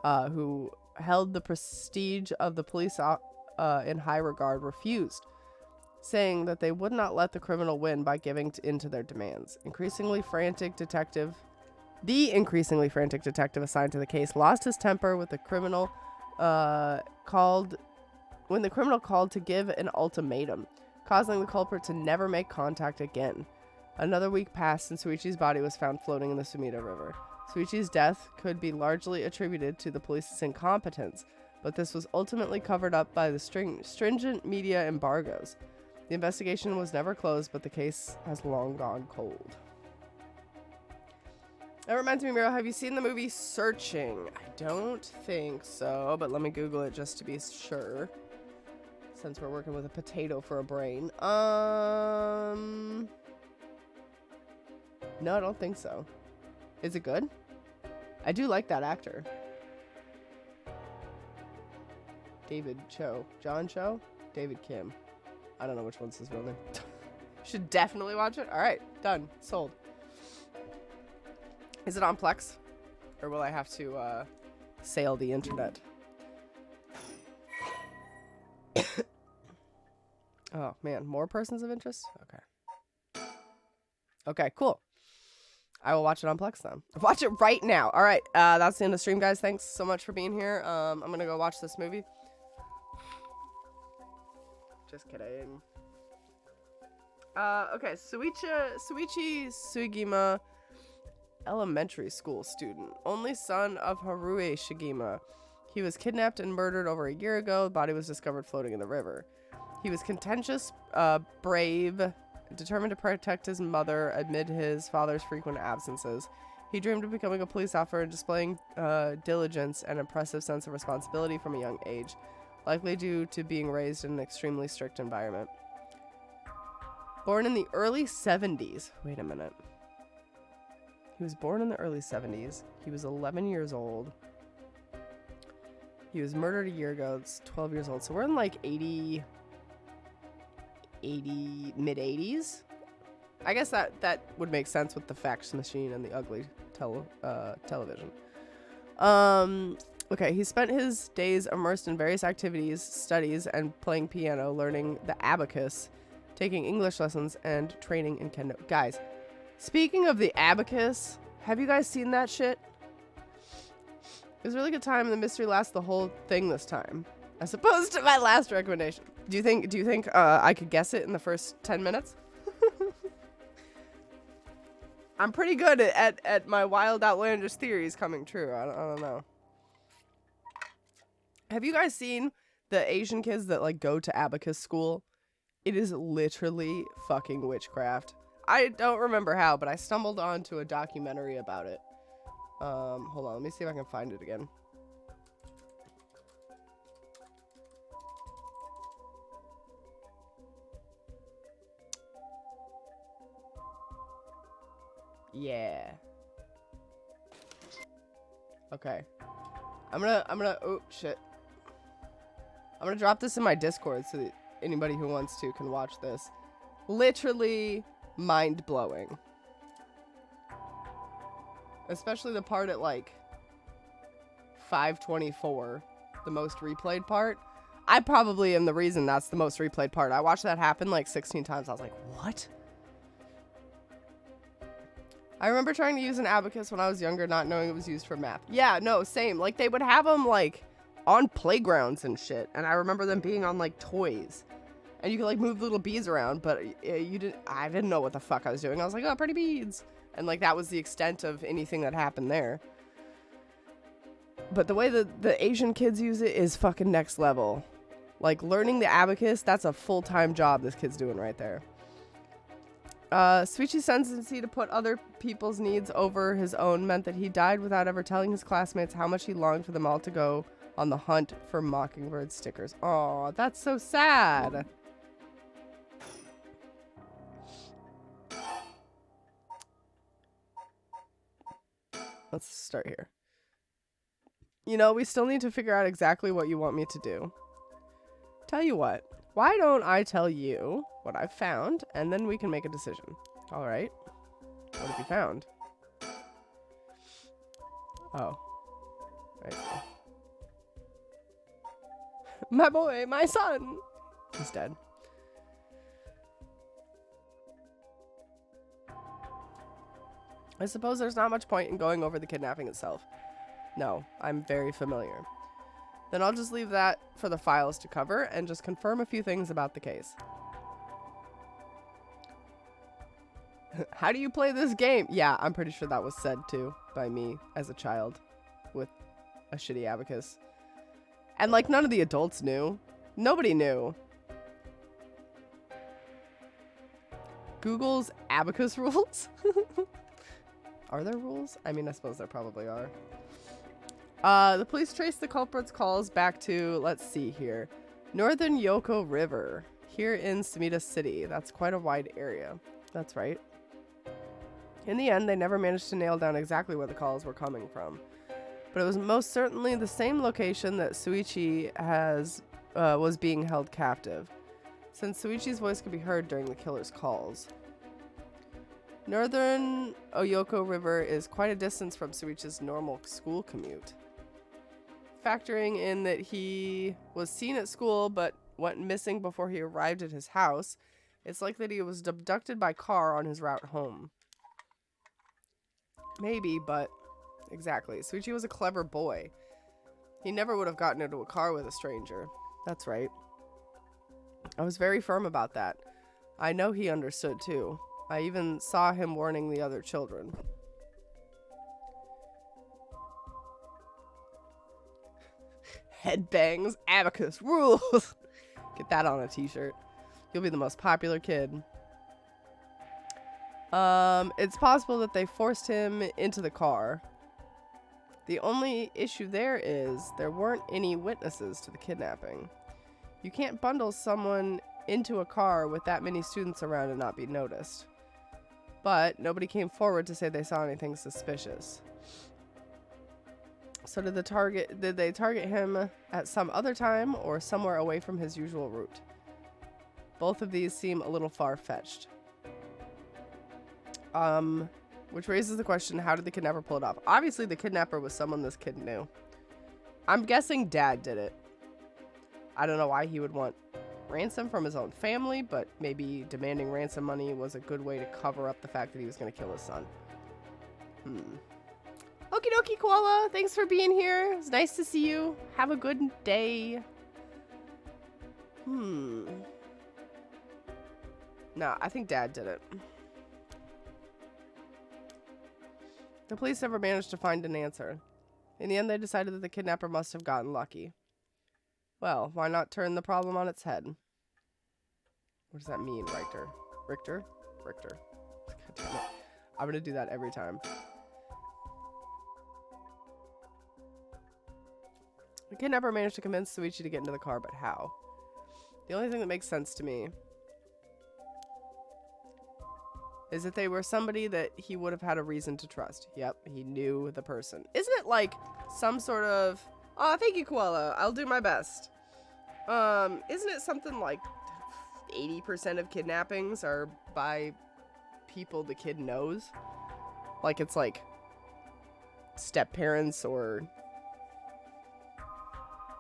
who held the prestige of the police in high regard, refused, saying that they would not let the criminal win by giving in to their demands. The increasingly frantic detective assigned to the case lost his temper with the criminal called to give an ultimatum, causing the culprit to never make contact again. Another week passed and Suichi's body was found floating in the Sumida River. Suichi's death could be largely attributed to the police's incompetence, but this was ultimately covered up by the stringent media embargoes. The investigation was never closed, but the case has long gone cold. That reminds me, Miro, have you seen the movie Searching? I don't think so, but let me Google it just to be sure, since we're working with a potato for a brain. No, I don't think so. Is it good? I do like that actor. David Cho. John Cho? David Kim. I don't know which one's his real name. Should definitely watch it. All right, done. Sold. Is it on Plex? Or will I have to sail the internet? Oh, man. More persons of interest? Okay. Okay, cool. I will watch it on Plex then. Watch it right now. All right. That's the end of the stream, guys. Thanks so much for being here. I'm going to go watch this movie. Just kidding. Okay. Suichi Sugima, elementary school student. Only son of Haruhi Shigima. He was kidnapped and murdered over a year ago. The body was discovered floating in the river. He was contentious, brave, determined to protect his mother amid his father's frequent absences. He dreamed of becoming a police officer and displaying diligence and impressive sense of responsibility from a young age, likely due to being raised in an extremely strict environment. Born in the early 70s. Wait a minute. He was born in the early 70s. He was 11 years old. He was murdered a year ago. It's 12 years old. So we're in like 80, mid-80s. I guess that would make sense with the fax machine and the ugly television. Okay, he spent his days immersed in various activities, studies, and playing piano, learning the abacus, taking English lessons, and training in kendo. Guys, speaking of the abacus, have you guys seen that shit? It was a really good time, and the mystery lasts the whole thing this time, as opposed to my last recommendation. Do you think I could guess it in the first 10 minutes? I'm pretty good at my wild outlandish theories coming true. I don't know. Have you guys seen the Asian kids that like go to abacus school? It is literally fucking witchcraft. I don't remember how, but I stumbled onto a documentary about it. Hold on, let me see if I can find it again. Yeah. Okay. I'm gonna oh shit. I'm gonna drop this in my Discord so that anybody who wants to can watch this. Literally mind-blowing. Especially the part at like 5:24, the most replayed part. I probably am the reason that's the most replayed part. I watched that happen like 16 times. I was like, what? I remember trying to use an abacus when I was younger, not knowing it was used for math. Yeah, no, same. Like, they would have them, like, on playgrounds and shit. And I remember them being on, like, toys. And you could, like, move little beads around, but I didn't know what the fuck I was doing. I was like, oh, pretty beads. And, like, that was the extent of anything that happened there. But the way that the Asian kids use it is fucking next level. Like, learning the abacus, that's a full-time job this kid's doing right there. Suichi's tendency to put other people's needs over his own meant that he died without ever telling his classmates how much he longed for them all to go on the hunt for Mockingbird stickers. Aw, that's so sad. Let's start here. You know, we still need to figure out exactly what you want me to do. Tell you what, why don't I tell you what I've found, and then we can make a decision. All right. What have you found? Oh. I see. My boy, my son. He's dead. I suppose there's not much point in going over the kidnapping itself. No, I'm very familiar. Then I'll just leave that for the files to cover and just confirm a few things about the case. How do you play this game? Yeah, I'm pretty sure that was said too by me as a child with a shitty abacus. And like none of the adults knew. Nobody knew. Google's abacus rules? Are there rules? I mean, I suppose there probably are. The police traced the culprit's calls back to, let's see here, Northern Yoko River, here in Sumida City. That's quite a wide area. That's right. In the end, they never managed to nail down exactly where the calls were coming from. But it was most certainly the same location that Suichi was being held captive, since Suichi's voice could be heard during the killer's calls. Northern Oyoko River is quite a distance from Suichi's normal school commute. Factoring in that he was seen at school but went missing before he arrived at his house, it's likely that he was abducted by car on his route home. Maybe, but exactly. Suichi was a clever boy. He never would have gotten into a car with a stranger. That's right. I was very firm about that. I know he understood too. I even saw him warning the other children. Headbangs, abacus, rules. Get that on a t-shirt. You'll be the most popular kid. It's possible that they forced him into the car. The only issue there is there weren't any witnesses to the kidnapping. You can't bundle someone into a car with that many students around and not be noticed. But nobody came forward to say they saw anything suspicious. So did they target him at some other time or somewhere away from his usual route? Both of these seem a little far-fetched. Which raises the question, how did the kidnapper pull it off? Obviously the kidnapper was someone this kid knew. I'm guessing Dad did it. I don't know why he would want ransom from his own family, but maybe demanding ransom money was a good way to cover up the fact that he was going to kill his son. Okie dokie, Koala. Thanks for being here. It's nice to see you. Have a good day. No, I think Dad did it. The police never managed to find an answer. In the end, they decided that the kidnapper must have gotten lucky. Well, why not turn the problem on its head? What does that mean, Richter? Richter? Richter. God damn it. I'm gonna do that every time. The kidnapper managed to convince Suichi to get into the car, but how? The only thing that makes sense to me is that they were somebody that he would have had a reason to trust. Yep, he knew the person. Isn't it like some sort of... Oh, thank you, Koala. I'll do my best. Isn't it something like 80% of kidnappings are by people the kid knows? Like it's like step-parents or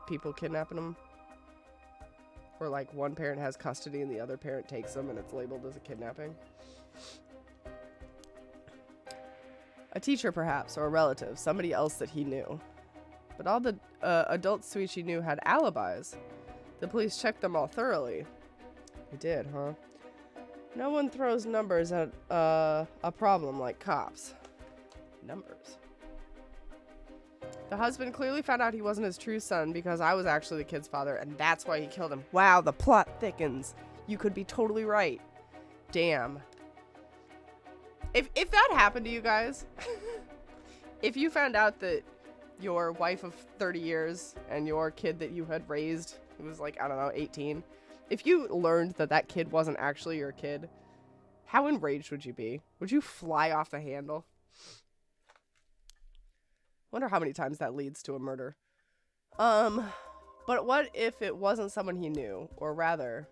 people kidnapping them. Or like one parent has custody and the other parent takes them and it's labeled as a kidnapping. A teacher, perhaps, or a relative, somebody else that he knew. But all the adults Suichi knew had alibis. The police checked them all thoroughly. They did, huh? No one throws numbers at a problem like cops. Numbers. The husband clearly found out he wasn't his true son because I was actually the kid's father, and that's why he killed him. Wow, the plot thickens. You could be totally right. Damn. If that happened to you guys, if you found out that your wife of 30 years and your kid that you had raised, who was like, I don't know, 18, if you learned that that kid wasn't actually your kid, how enraged would you be? Would you fly off the handle? Wonder how many times that leads to a murder. But what if it wasn't someone he knew? Or rather,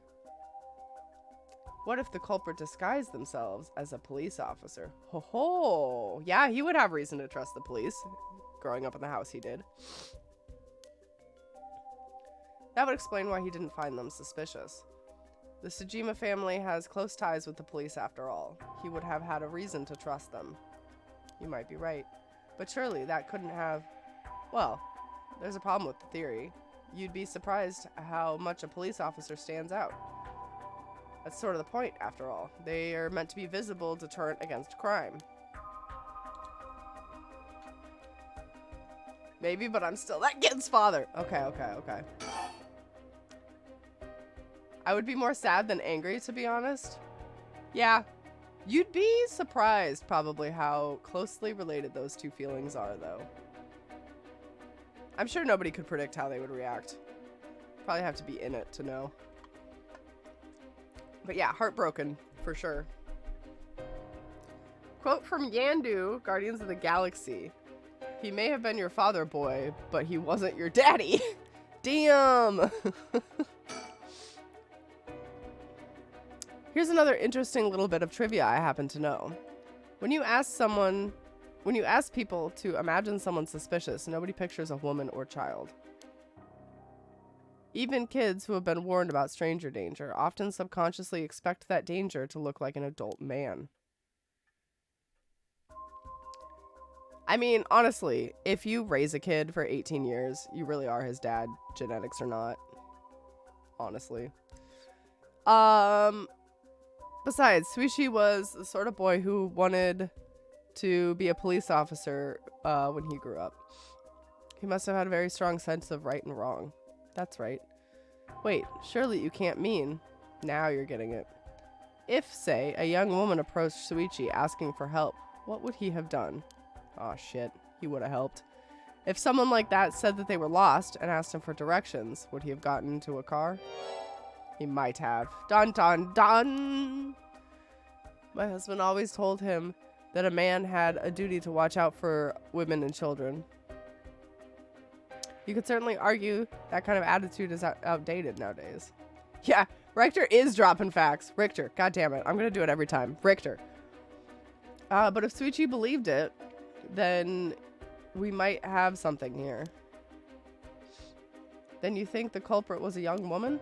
what if the culprit disguised themselves as a police officer? Ho ho! Yeah, he would have reason to trust the police. Growing up in the house he did. That would explain why he didn't find them suspicious. The Tsujima family has close ties with the police after all. He would have had a reason to trust them. You might be right. But surely that couldn't have... Well, there's a problem with the theory. You'd be surprised how much a police officer stands out. That's sort of the point, after all. They are meant to be visible deterrent against crime. Maybe, but I'm still that kid's father. Okay. I would be more sad than angry, to be honest. Yeah. You'd be surprised, probably, how closely related those two feelings are, though. I'm sure nobody could predict how they would react. Probably have to be in it to know. But yeah, heartbroken, for sure. Quote from Yandu, Guardians of the Galaxy. He may have been your father, boy, but he wasn't your daddy. Damn! Here's another interesting little bit of trivia I happen to know. When you ask people to imagine someone suspicious, nobody pictures a woman or child. Even kids who have been warned about stranger danger often subconsciously expect that danger to look like an adult man. I mean, honestly, if you raise a kid for 18 years, you really are his dad, genetics or not. Honestly. Besides, Suichi was the sort of boy who wanted to be a police officer when he grew up. He must have had a very strong sense of right and wrong. That's right. Wait, surely you can't mean... Now you're getting it. If, say, a young woman approached Suichi asking for help, what would he have done? Aw, shit. He would have helped. If someone like that said that they were lost and asked him for directions, would he have gotten into a car? He might have. Dun dun dun! My husband always told him that a man had a duty to watch out for women and children. You could certainly argue that kind of attitude is outdated nowadays. Yeah, Richter is dropping facts. Richter, goddammit, I'm gonna do it every time. Richter. But if Suichi believed it, then we might have something here. Then you think the culprit was a young woman?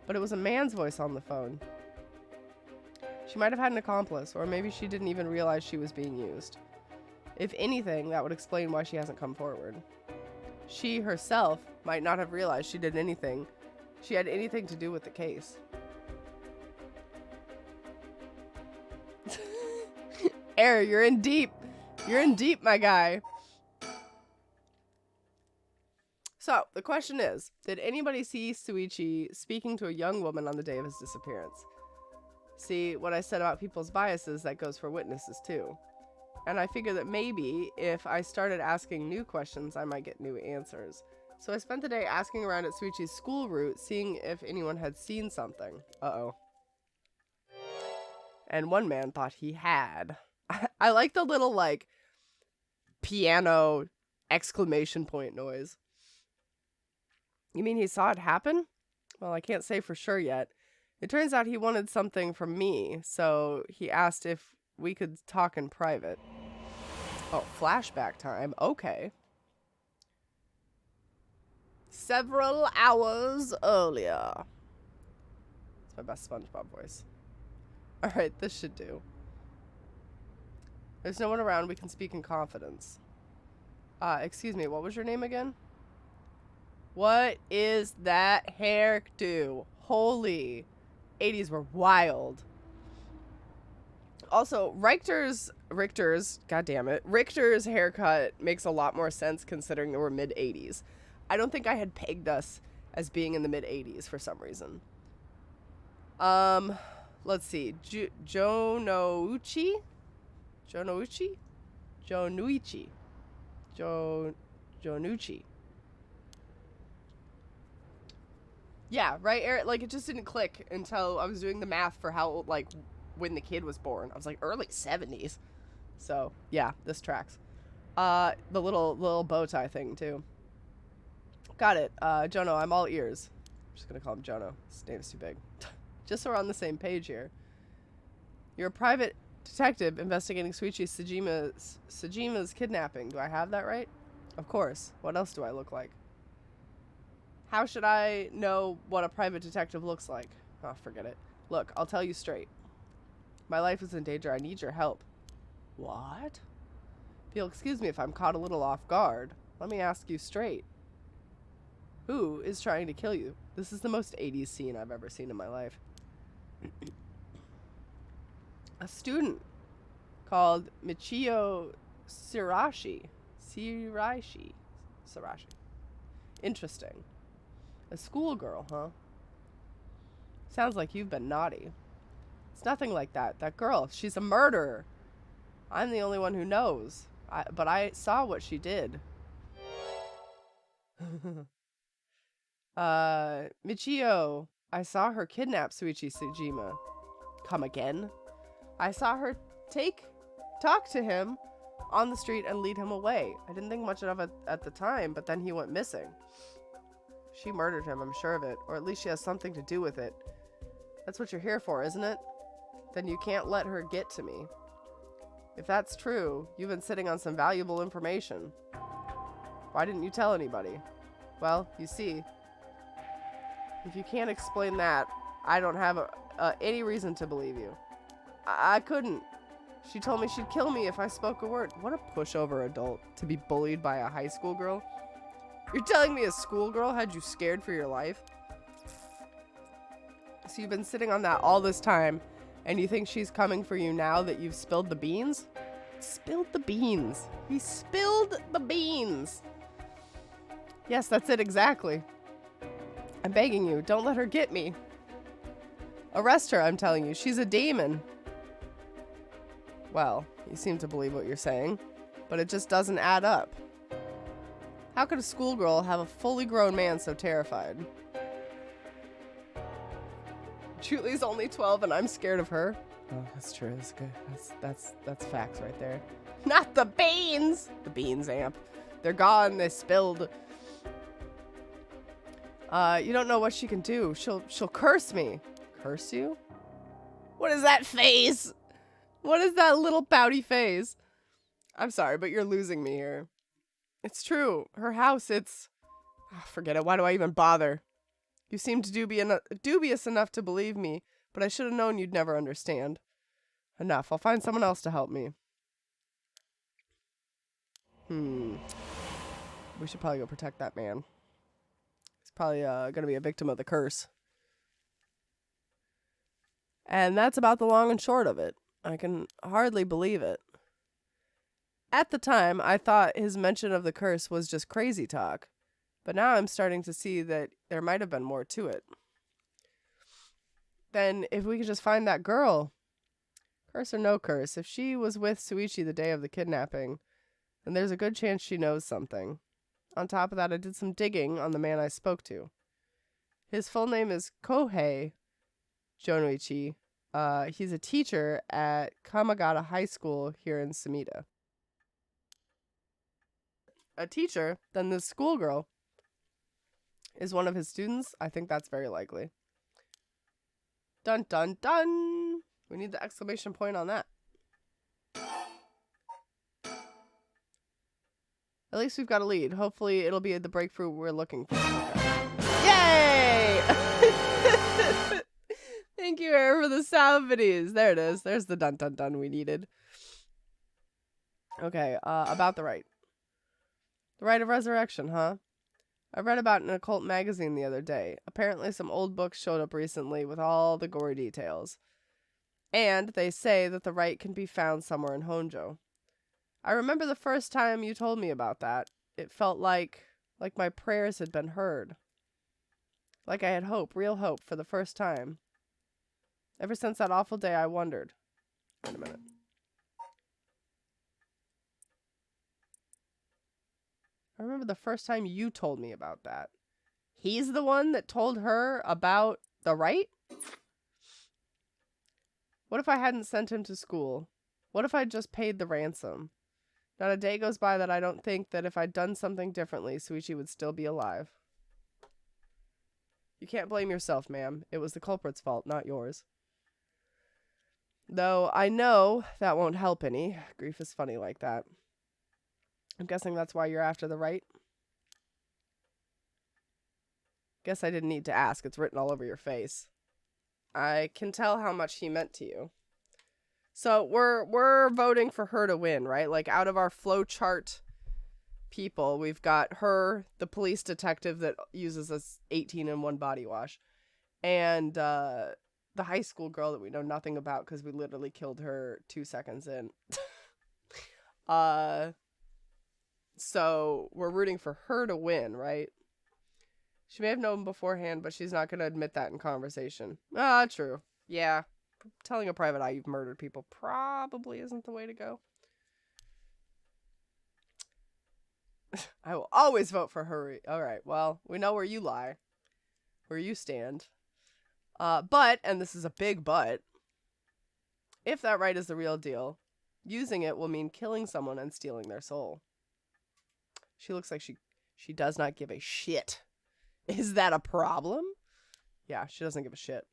But it was a man's voice on the phone. She might have had an accomplice, or maybe she didn't even realize she was being used. If anything, that would explain why she hasn't come forward. She herself might not have realized she had anything to do with the case. Air, you're in deep. You're in deep, my guy. So, the question is, did anybody see Suichi speaking to a young woman on the day of his disappearance? See, what I said about people's biases, that goes for witnesses too. And I figure that maybe if I started asking new questions, I might get new answers. So I spent the day asking around at Suichi's school route, seeing if anyone had seen something. Uh-oh. And one man thought he had. I like the little, like, piano exclamation point noise. You mean he saw it happen? Well, I can't say for sure yet. It turns out he wanted something from me, so he asked if we could talk in private. Oh, flashback time. Okay. Several hours earlier. It's my best SpongeBob voice. Alright, this should do. There's no one around. We can speak in confidence. Excuse me. What was your name again? What is that hairdo? Holy. 80s were wild. Also, Richter's haircut makes a lot more sense considering they were mid-80s. I don't think I had pegged us as being in the mid-80s for some reason. Let's see. Jonuichi. Yeah, right, Eric? Like, it just didn't click until I was doing the math for how, like, when the kid was born. I was like, early 70s. So, yeah, this tracks. The little bow tie thing, too. Got it. Jono, I'm all ears. I'm just gonna call him Jono. His name's too big. Just so we're on the same page here. You're a private detective investigating Suichi Sajima's kidnapping. Do I have that right? Of course. What else do I look like? How should I know what a private detective looks like? Oh, forget it. Look, I'll tell you straight. My life is in danger. I need your help. What? If you'll excuse me if I'm caught a little off guard, let me ask you straight. Who is trying to kill you? This is the most 80s scene I've ever seen in my life. A student called Michio Sirashi. Interesting. A schoolgirl, huh? Sounds like you've been naughty. It's nothing like that. That girl, she's a murderer. I'm the only one who knows. But I saw what she did. Michio, I saw her kidnap Suichi Sujima. Come again? I saw her talk to him on the street and lead him away. I didn't think much of it at the time, but then he went missing. She murdered him, I'm sure of it. Or at least she has something to do with it. That's what you're here for, isn't it? Then you can't let her get to me. If that's true, you've been sitting on some valuable information. Why didn't you tell anybody? Well, you see, if you can't explain that, I don't have any reason to believe you. I couldn't. She told me she'd kill me if I spoke a word. What a pushover adult to be bullied by a high school girl. You're telling me a schoolgirl had you scared for your life? So you've been sitting on that all this time, and you think she's coming for you now that you've spilled the beans? Spilled the beans. He spilled the beans. Yes, that's it exactly. I'm begging you, don't let her get me. Arrest her, I'm telling you. She's a demon. Well, you seem to believe what you're saying, but it just doesn't add up. How could a schoolgirl have a fully grown man so terrified? Julie's only 12 and I'm scared of her. Oh, that's true. That's good. That's facts right there. Not the beans! The beans, Amp. They're gone. They spilled. You don't know what she can do. She'll curse me. Curse you? What is that face? What is that little pouty face? I'm sorry, but you're losing me here. It's true. Her house, it's... Oh, forget it. Why do I even bother? You seem to dubious enough to believe me, but I should have known you'd never understand. Enough. I'll find someone else to help me. We should probably go protect that man. He's probably going to be a victim of the curse. And that's about the long and short of it. I can hardly believe it. At the time, I thought his mention of the curse was just crazy talk. But now I'm starting to see that there might have been more to it. Then, if we could just find that girl, curse or no curse, if she was with Suichi the day of the kidnapping, then there's a good chance she knows something. On top of that, I did some digging on the man I spoke to. His full name is Kohei Jonuichi. He's a teacher at Kamagata High School here in Sumida. A teacher? Then this schoolgirl is one of his students? I think that's very likely. Dun dun dun! We need the exclamation point on that. At least we've got a lead. Hopefully it'll be the breakthrough we're looking for. Yay! Thank you, Air, for the sound videos. There it is. There's the dun dun dun we needed. Okay, about the right. The right of resurrection, huh? I read about it in an occult magazine the other day. Apparently some old books showed up recently with all the gory details. And they say that the right can be found somewhere in Honjo. I remember the first time you told me about that. It felt like my prayers had been heard. Like I had hope, real hope, for the first time. Ever since that awful day, I wondered. Wait a minute. I remember the first time you told me about that. He's the one that told her about the right? What if I hadn't sent him to school? What if I'd just paid the ransom? Not a day goes by that I don't think that if I'd done something differently, Suichi would still be alive. You can't blame yourself, ma'am. It was the culprit's fault, not yours. Though I know that won't help any. Grief is funny like that. I'm guessing that's why you're after the right. Guess I didn't need to ask. It's written all over your face. I can tell how much he meant to you. So we're voting for her to win, right? Like out of our flowchart people, we've got her, the police detective that uses a 18-in-1 body wash, and the high school girl that we know nothing about because we literally killed her 2 seconds in. So we're rooting for her to win, right? She may have known beforehand, but she's not going to admit that in conversation. Ah, true. Yeah. Telling a private eye you've murdered people probably isn't the way to go. I will always vote for her. All right, well, we know where you lie. Where you stand. But, and this is a big but, if that right is the real deal, using it will mean killing someone and stealing their soul. She looks like she does not give a shit. Is that a problem? Yeah, she doesn't give a shit.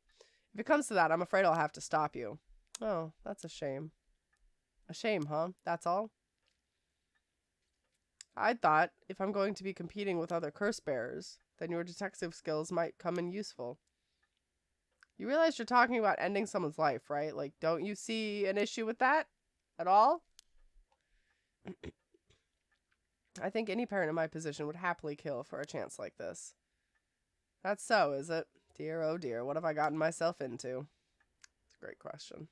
If it comes to that, I'm afraid I'll have to stop you. Oh, that's a shame. A shame, huh? That's all? I thought if I'm going to be competing with other curse bearers, then your detective skills might come in useful. You realize you're talking about ending someone's life, right? Like, don't you see an issue with that at all? I think any parent in my position would happily kill for a chance like this. That's so, is it? Dear, oh dear, what have I gotten myself into? It's a great question.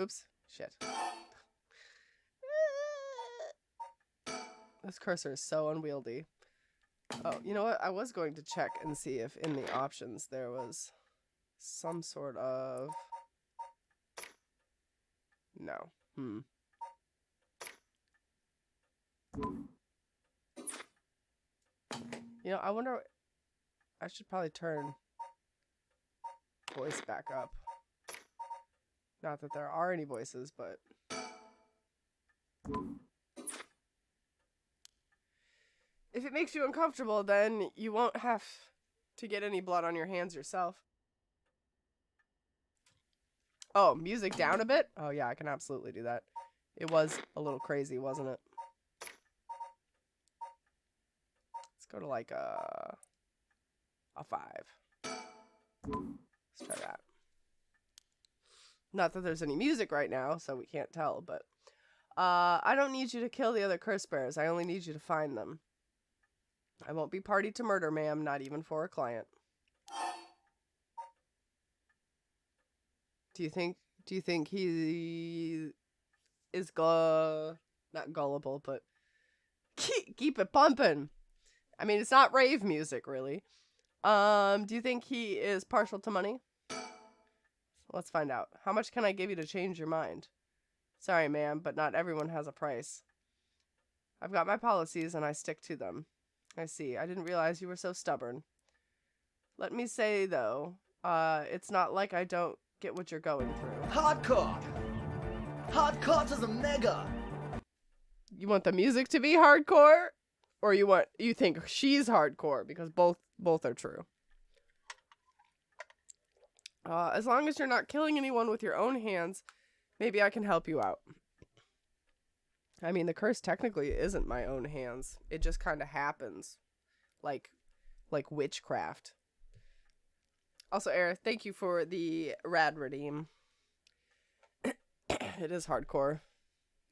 Oops. Shit. This cursor is so unwieldy. Oh, you know what? I was going to check and see if in the options there was some sort of... No. You know, I wonder... I should probably turn voice back up. Not that there are any voices, but... If it makes you uncomfortable, then you won't have to get any blood on your hands yourself. Oh, music down a bit? Oh yeah, I can absolutely do that. It was a little crazy, wasn't it? Let's go to like a 5. Let's try that. Not that there's any music right now, so we can't tell, but... I don't need you to kill the other curse bearers. I only need you to find them. I won't be party to murder, ma'am, not even for a client. Do you think he is not gullible, but keep it pumping. I mean, it's not rave music, really. Do you think he is partial to money? Let's find out. How much can I give you to change your mind? Sorry, ma'am, but not everyone has a price. I've got my policies and I stick to them. I see. I didn't realize you were so stubborn. Let me say, though, it's not like I don't get what you're going through. Hardcore! Hardcore to the mega! You want the music to be hardcore? Or you think she's hardcore? Because both are true. As long as you're not killing anyone with your own hands, maybe I can help you out. I mean, the curse technically isn't my own hands. It just kind of happens. Like witchcraft. Also, Eric, thank you for the rad redeem. It is hardcore.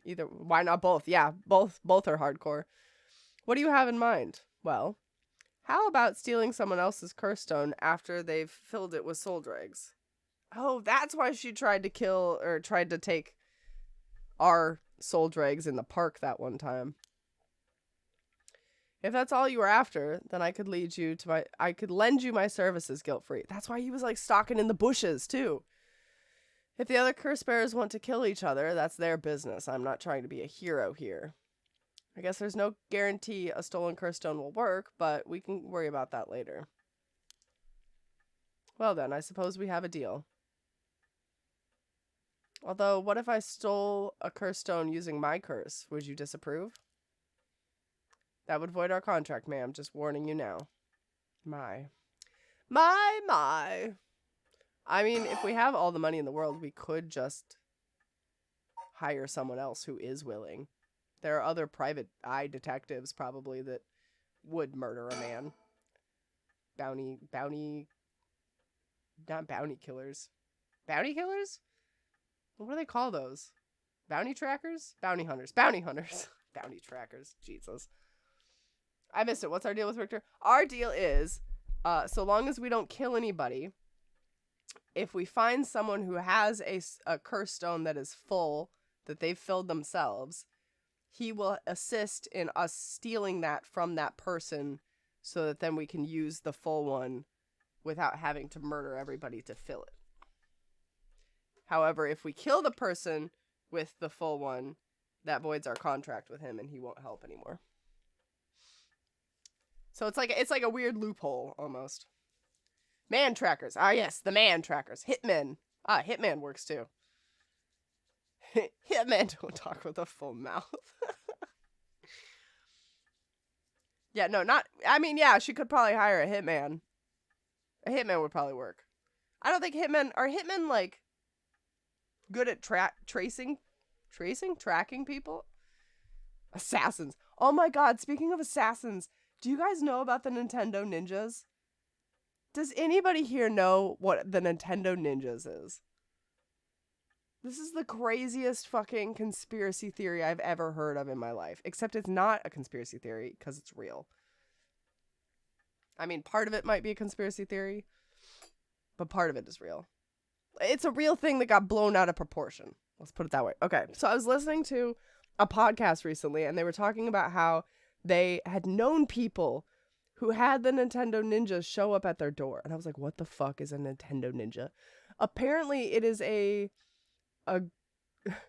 Either, why not both? Yeah, both are hardcore. What do you have in mind? Well, how about stealing someone else's curse stone after they've filled it with soul dregs? Oh, that's why she tried to take our soul dregs in the park that one time. If that's all you were after, then I could lend you my services guilt-free. That's why he was like stalking in the bushes too. If the other curse bearers want to kill each other, that's their business. I'm not trying to be a hero here. I guess there's no guarantee a stolen curse stone will work, but we can worry about that later. Well then, I suppose we have a deal. Although, what if I stole a curse stone using my curse? Would you disapprove? That would void our contract, ma'am. Just warning you now. My. I mean, if we have all the money in the world, we could just hire someone else who is willing. There are other private eye detectives probably that would murder a man. Not bounty killers. Bounty killers? What do they call those? Bounty trackers? Bounty hunters. Bounty hunters. Bounty trackers. Jesus. I missed it. What's our deal with Richter? Our deal is, so long as we don't kill anybody, if we find someone who has a curse stone that is full, that they've filled themselves, he will assist in us stealing that from that person so that then we can use the full one without having to murder everybody to fill it. However, if we kill the person with the full one, that voids our contract with him and he won't help anymore. So it's like a weird loophole almost. Man trackers. Ah, yes, the man trackers. Hitmen. Ah, Hitman works too. Hitman don't talk with a full mouth. Yeah, no, not... I mean, yeah, she could probably hire a hitman. A hitman would probably work. I don't think hitmen... Are hitmen, like, good at tracking people? Assassins. Oh my god, speaking of assassins, do you guys know about the Nintendo Ninjas? Does anybody here know what the Nintendo Ninjas is? This is the craziest fucking conspiracy theory I've ever heard of in my life. Except it's not a conspiracy theory, because it's real. I mean, part of it might be a conspiracy theory, but part of it is real. It's a real thing that got blown out of proportion. Let's put it that way. Okay, so I was listening to a podcast recently, and they were talking about how they had known people who had the Nintendo Ninjas show up at their door. And I was like, what the fuck is a Nintendo Ninja? Apparently, it is a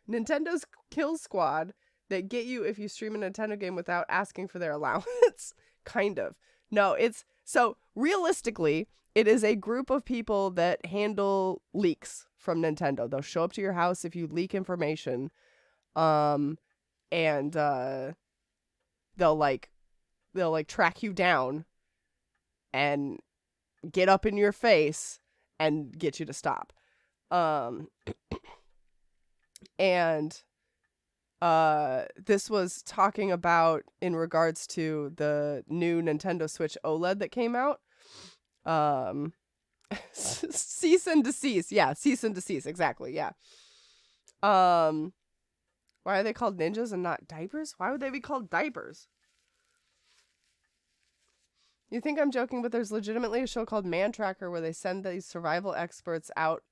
Nintendo's kill squad that get you if you stream a Nintendo game without asking for their allowance. Kind of. No, it's... So, realistically, it is a group of people that handle leaks from Nintendo. They'll show up to your house if you leak information. And they'll track you down and get up in your face and get you to stop. And this was talking about in regards to the new Nintendo Switch OLED that came out. Cease and desist. Yeah, cease and desist. Exactly. Yeah. Why are they called ninjas and not diapers? Why would they be called diapers? You think I'm joking, but there's legitimately a show called Man Tracker where they send these survival experts out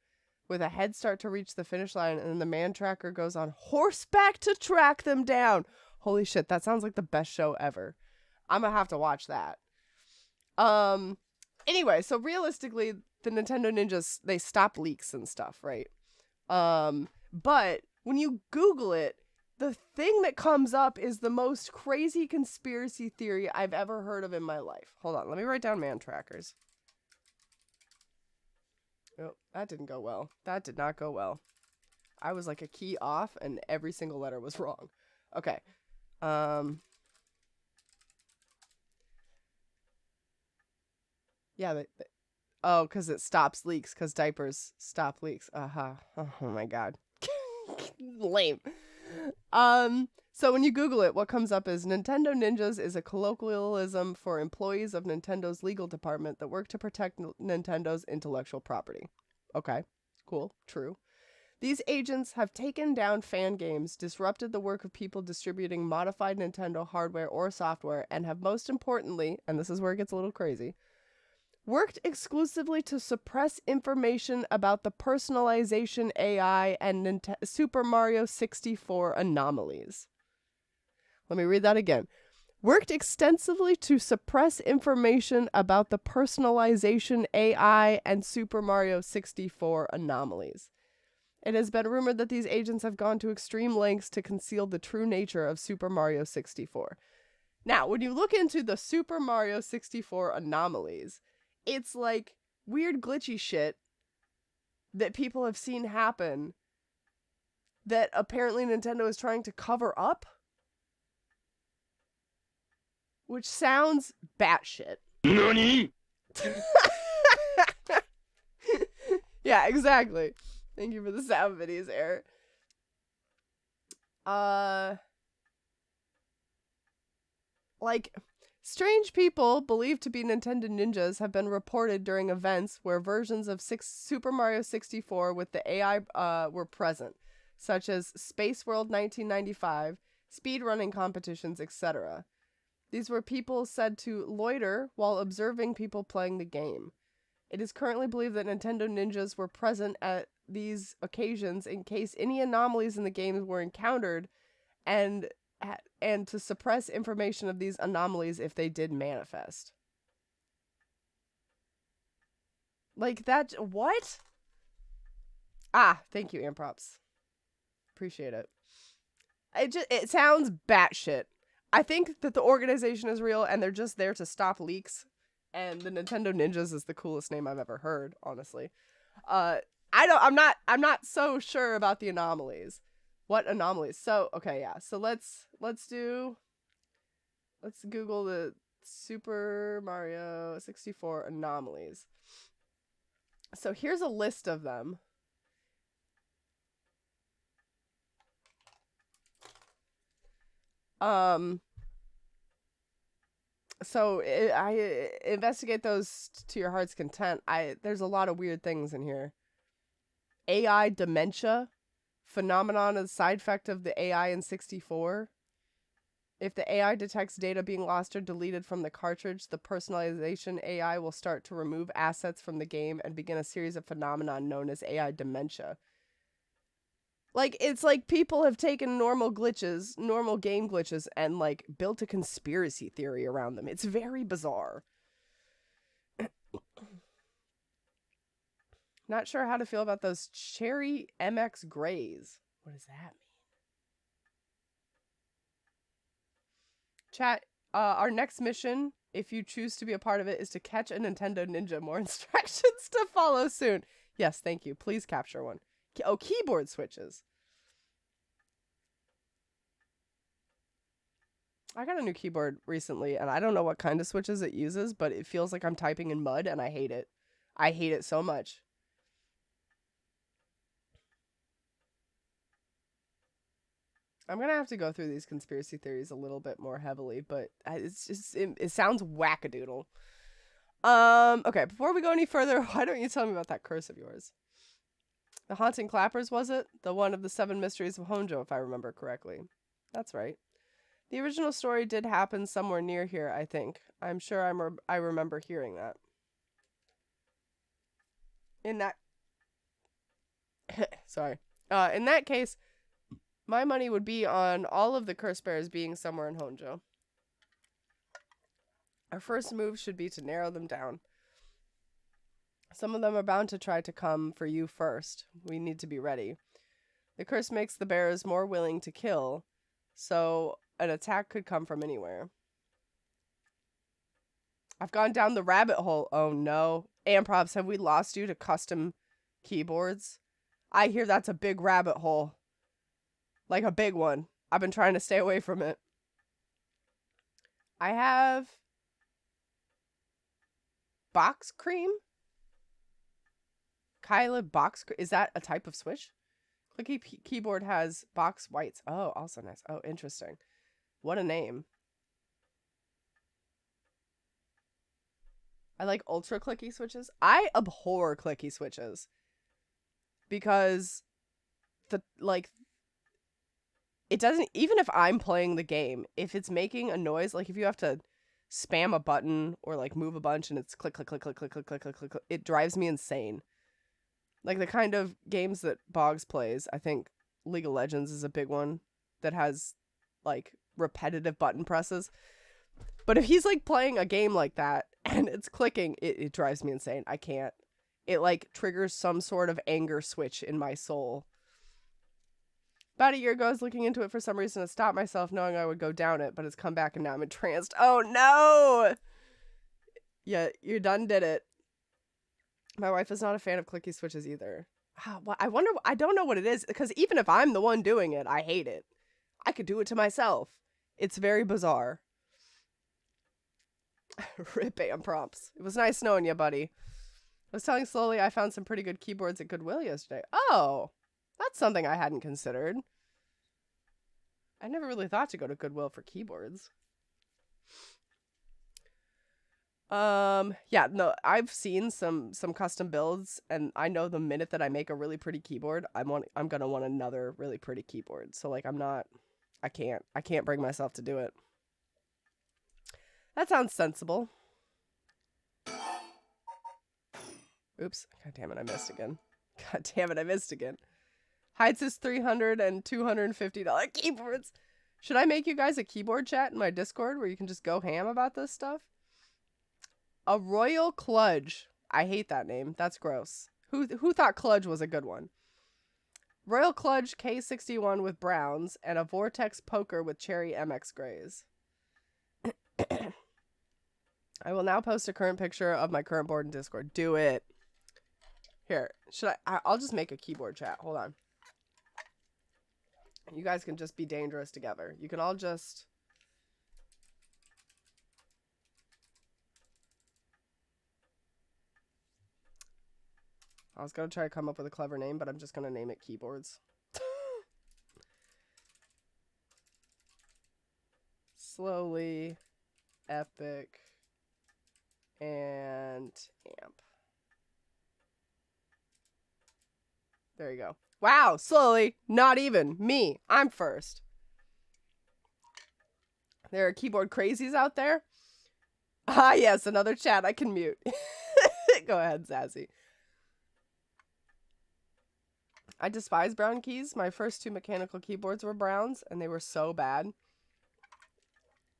with a head start to reach the finish line, and then the man tracker goes on horseback to track them down. Holy shit, that sounds like the best show ever. I'm gonna have to watch that. Anyway, so realistically, the Nintendo Ninjas, they stop leaks and stuff, right? But when you Google it, the thing that comes up is the most crazy conspiracy theory I've ever heard of in my life. Hold on, let me write down man trackers. Oh, that didn't go well. That did not go well. I was like a key off and every single letter was wrong. Okay. Yeah, oh, because it stops leaks, because diapers stop leaks. Oh my god. Lame. So when you Google it, what comes up is Nintendo Ninjas is a colloquialism for employees of Nintendo's legal department that work to protect Nintendo's intellectual property. Okay, cool, true. These agents have taken down fan games, disrupted the work of people distributing modified Nintendo hardware or software, and have most importantly, and this is where it gets a little crazy, worked exclusively to suppress information about the personalization AI and Super Mario 64 anomalies. Let me read that again. Worked extensively to suppress information about the personalization AI and Super Mario 64 anomalies. It has been rumored that these agents have gone to extreme lengths to conceal the true nature of Super Mario 64. Now, when you look into the Super Mario 64 anomalies, it's like weird glitchy shit that people have seen happen that apparently Nintendo is trying to cover up, which sounds batshit. NANI?! Yeah, exactly. Thank you for the sound videos, Eric. Like, strange people believed to be Nintendo ninjas have been reported during events where versions of Super Mario 64 with the AI were present, such as Space World 1995, speedrunning competitions, etc. These were people said to loiter while observing people playing the game. It is currently believed that Nintendo ninjas were present at these occasions in case any anomalies in the games were encountered, and to suppress information of these anomalies if they did manifest. Like that, what? Ah, thank you, Amprops. Appreciate it. It sounds batshit. I think that the organization is real and they're just there to stop leaks. And the Nintendo Ninjas is the coolest name I've ever heard, honestly. I'm not so sure about the anomalies. What anomalies? So, okay, yeah. So let's Google the Super Mario 64 anomalies. So here's a list of them. So I investigate those to your heart's content. There's a lot of weird things in here. AI dementia, phenomenon of side effect of the AI in 64. If the AI detects data being lost or deleted from the cartridge, the personalization AI will start to remove assets from the game and begin a series of phenomena known as AI dementia. Like, it's like people have taken normal game glitches, and, like, built a conspiracy theory around them. It's very bizarre. Not sure how to feel about those Cherry MX Grays. What does that mean? Chat, our next mission, if you choose to be a part of it, is to catch a Nintendo Ninja. More instructions to follow soon. Yes, thank you. Please capture one. Oh, keyboard switches. I got a new keyboard recently, and I don't know what kind of switches it uses, but it feels like I'm typing in mud, and I hate it. I hate it so much. I'm gonna have to go through these conspiracy theories a little bit more heavily, but it's just it sounds wackadoodle. Okay, before we go any further, why don't you tell me about that curse of yours? The Haunting Clappers, was it? The one of the 7 mysteries of Honjo, if I remember correctly. That's right. The original story did happen somewhere near here, I think. I'm sure I remember hearing that. In that... Sorry. In that case, my money would be on all of the curse bears being somewhere in Honjo. Our first move should be to narrow them down. Some of them are bound to try to come for you first. We need to be ready. The curse makes the bears more willing to kill, so an attack could come from anywhere. I've gone down the rabbit hole. Oh no. Amprops, have we lost you to custom keyboards? I hear that's a big rabbit hole. Like a big one. I've been trying to stay away from it. I have box cream? Kyla box cream? Is that a type of switch? Clicky keyboard has box whites. Oh, also nice. Oh, interesting. What a name. I like ultra clicky switches. I abhor clicky switches. Because it doesn't, even if I'm playing the game, if it's making a noise, like if you have to spam a button or like move a bunch and it's click, click, click, click, click, click, click, click, click, click, it drives me insane. Like the kind of games that Boggs plays, I think League of Legends is a big one that has like repetitive button presses. But if he's like playing a game like that and it's clicking, it drives me insane. I can't. It like triggers some sort of anger switch in my soul. About a year ago, I was looking into it for some reason to stop myself knowing I would go down it, but it's come back and now I'm entranced. Oh no! Yeah, you done did it. My wife is not a fan of clicky switches either. Well, I don't know what it is, because even if I'm the one doing it, I hate it. I could do it to myself. It's very bizarre. Rip AM prompts. It was nice knowing you, buddy. I was telling Slowly I found some pretty good keyboards at Goodwill yesterday. Oh! That's something I hadn't considered. I never really thought to go to Goodwill for keyboards. Yeah, no, I've seen some custom builds, and I know the minute that I make a really pretty keyboard, I'm gonna want another really pretty keyboard. So like I can't bring myself to do it. That sounds sensible. Oops, god damn it, I missed again. God damn it, I missed again. Hides his $300 and $250 keyboards. Should I make you guys a keyboard chat in my Discord where you can just go ham about this stuff? A Royal Kludge. I hate that name. That's gross. Who thought Kludge was a good one? Royal Kludge K61 with browns and a Vortex Poker with cherry MX grays. I will now post a current picture of my current board in Discord. Do it. Here, I'll just make a keyboard chat. Hold on. You guys can just be dangerous together. You can all just... I was going to try to come up with a clever name, but I'm just going to name it Keyboards. Slowly, Epic, and Amp. There you go. Wow, Slowly, not even me. I'm first. There are keyboard crazies out there. Ah, yes, another chat I can mute. Go ahead, Sassy. I despise brown keys. My first 2 mechanical keyboards were browns, and they were so bad.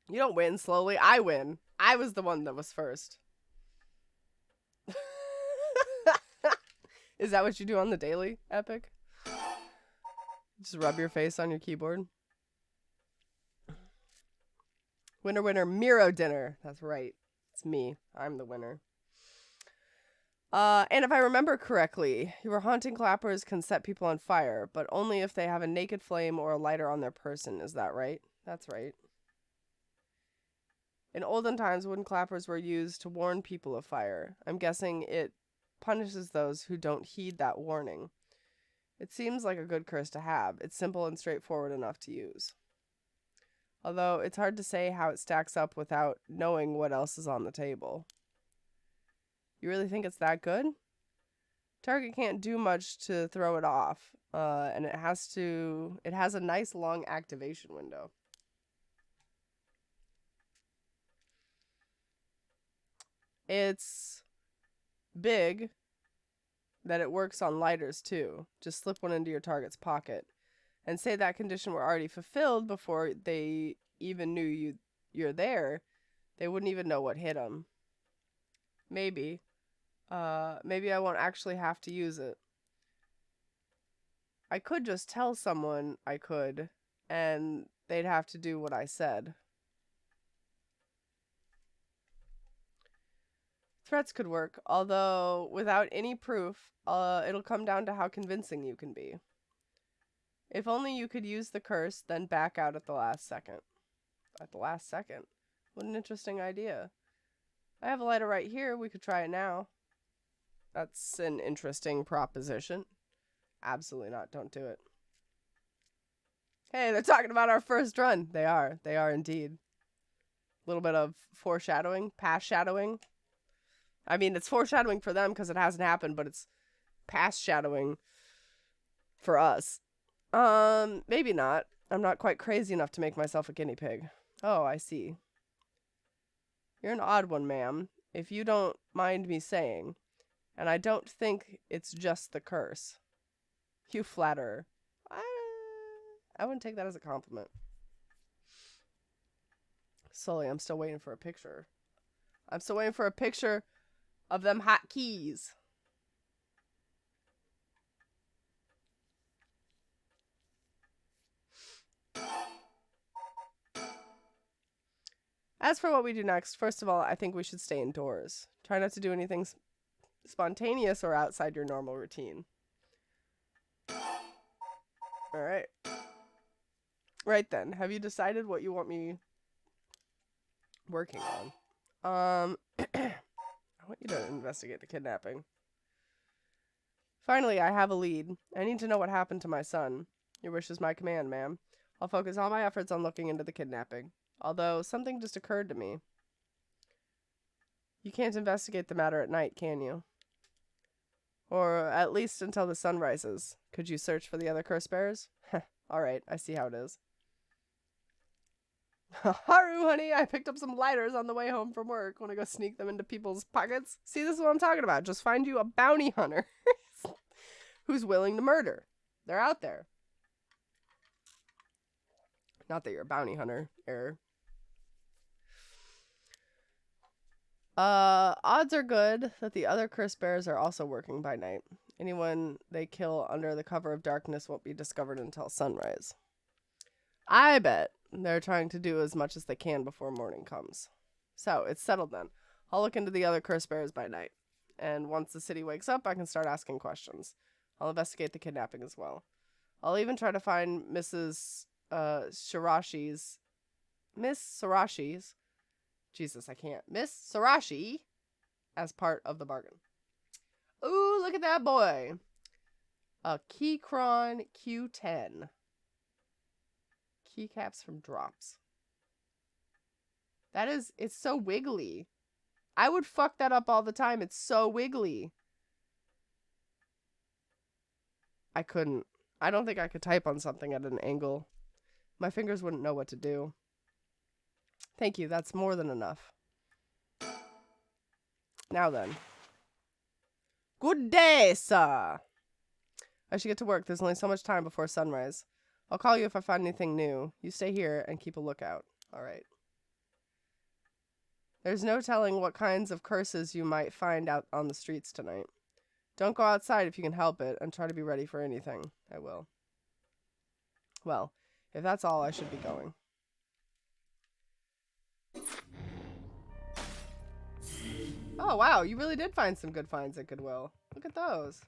You don't win, Slowly. I win. I was the one that was first. Is that what you do on the daily, Epic? Just rub your face on your keyboard. Winner, winner, Miro dinner. That's right. It's me. I'm the winner. And if I remember correctly, your haunting clappers can set people on fire, but only if they have a naked flame or a lighter on their person. Is that right? That's right. In olden times, wooden clappers were used to warn people of fire. I'm guessing it punishes those who don't heed that warning. It seems like a good curse to have. It's simple and straightforward enough to use. Although, it's hard to say how it stacks up without knowing what else is on the table. You really think it's that good? Target can't do much to throw it off, and it has a nice long activation window. It's big that it works on lighters too. Just slip one into your target's pocket. And say that condition were already fulfilled before they even knew you're there, they wouldn't even know what hit them. Maybe. Maybe I won't actually have to use it. I could just tell someone I could, and they'd have to do what I said. Threats could work, although without any proof, it'll come down to how convincing you can be. If only you could use the curse, then back out at the last second. At the last second? What an interesting idea. I have a lighter right here. We could try it now. That's an interesting proposition. Absolutely not. Don't do it. Hey, they're talking about our first run. They are. They are indeed. A little bit of foreshadowing. Past shadowing. I mean, it's foreshadowing for them because it hasn't happened, but it's past shadowing for us. Maybe not. I'm not quite crazy enough to make myself a guinea pig. Oh, I see. You're an odd one, ma'am, if you don't mind me saying. And I don't think it's just the curse. You flatterer. I wouldn't take that as a compliment. Sully, I'm still waiting for a picture. I'm still waiting for a picture of them hot keys. As for what we do next, first of all, I think we should stay indoors. Try not to do anything spontaneous or outside your normal routine. Alright. Right then, have you decided what you want me working on? I want you to investigate the kidnapping. Finally, I have a lead. I need to know what happened to my son. Your wish is my command, ma'am. I'll focus all my efforts on looking into the kidnapping. Although, something just occurred to me. You can't investigate the matter at night, can you? Or at least until the sun rises. Could you search for the other curse bearers? Alright, I see how it is. Haru, honey, I picked up some lighters on the way home from work. Want to go sneak them into people's pockets? See, this is what I'm talking about. Just find you a bounty hunter who's willing to murder. They're out there. Not that you're a bounty hunter, error. Odds are good that the other curse bearers are also working by night. Anyone they kill under the cover of darkness won't be discovered until sunrise. I bet they're trying to do as much as they can before morning comes. So, it's settled then. I'll look into the other curse bearers by night. And once the city wakes up, I can start asking questions. I'll investigate the kidnapping as well. I'll even try to find Miss Sarashi. Jesus, I can't. Miss Sarashi as part of the bargain. Ooh, look at that boy. A Keychron Q10. Keycaps from Drops. That is, it's so wiggly. I would fuck that up all the time. It's so wiggly. I couldn't. I don't think I could type on something at an angle. My fingers wouldn't know what to do. Thank you. That's more than enough. Now then. Good day, sir. I should get to work. There's only so much time before sunrise. I'll call you if I find anything new. You stay here and keep a lookout. All right. There's no telling what kinds of curses you might find out on the streets tonight. Don't go outside if you can help it, and try to be ready for anything. I will. Well, if that's all, I should be going. Oh, wow. You really did find some good finds at Goodwill. Look at those.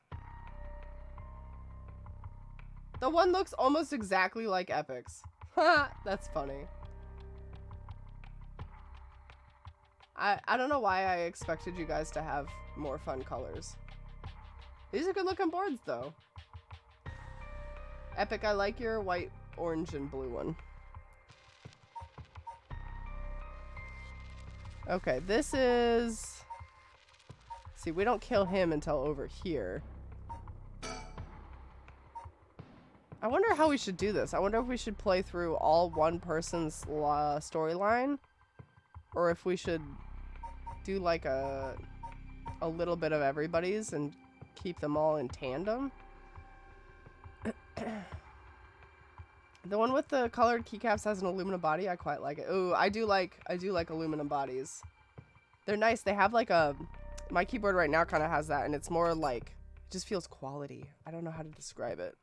The one looks almost exactly like Epic's. Ha! That's funny. I don't know why I expected you guys to have more fun colors. These are good looking boards, though. Epic, I like your white, orange, and blue one. Okay, this is... See, we don't kill him until over here. I wonder how we should do this. I wonder if we should play through all one person's storyline, or if we should do like a little bit of everybody's and keep them all in tandem. The one with the colored keycaps has an aluminum body. I quite like it. Ooh, I do like aluminum bodies. They're nice. They have like a... My keyboard right now kind of has that, and it's more like... It just feels quality. I don't know how to describe it.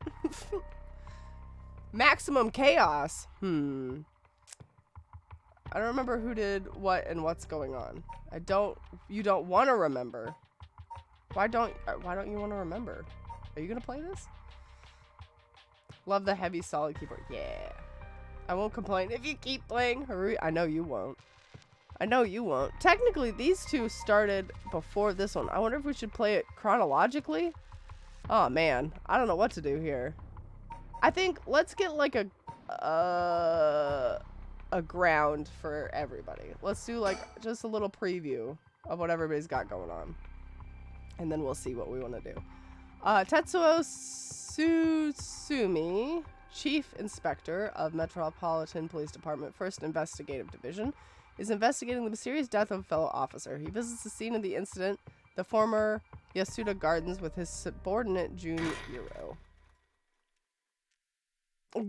Maximum chaos. I don't remember who did what and what's going on. You don't want to remember. Why don't you want to remember? Are you gonna play this? Love the heavy solid keyboard. Yeah. I won't complain if you keep playing Haru. I know you won't. I know you won't. Technically, these two started before this one. I wonder if we should play it chronologically. Oh man, I don't know what to do here. I think let's get like a ground for everybody. Let's do like just a little preview of what everybody's got going on, and then we'll see what we want to do. Tetsuo Susumi, Chief Inspector of Metropolitan Police Department, 1st Investigative Division, is investigating the mysterious death of a fellow officer. He visits the scene of the incident, the former Yasuda Gardens, with his subordinate Juniro.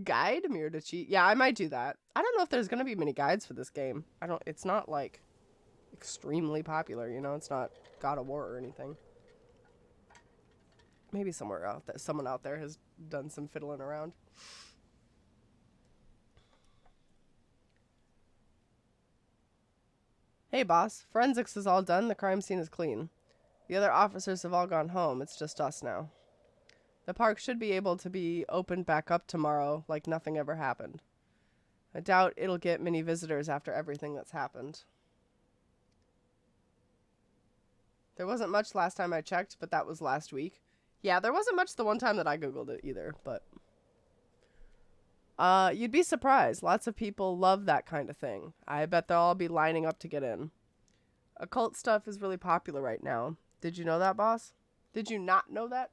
Guide mirror to cheat. Yeah, I might do that. I don't know if there's gonna be many guides for this game. It's not like extremely popular, you know, it's not God of War or anything. Maybe someone out there has done some fiddling around. Hey boss, forensics is all done, the crime scene is clean. The other officers have all gone home, it's just us now. The park should be able to be opened back up tomorrow like nothing ever happened. I doubt it'll get many visitors after everything that's happened. There wasn't much last time I checked, but that was last week. Yeah, there wasn't much the one time that I googled it either, but... you'd be surprised. Lots of people love that kind of thing. I bet they'll all be lining up to get in. Occult stuff is really popular right now. Did you know that, boss? Did you not know that?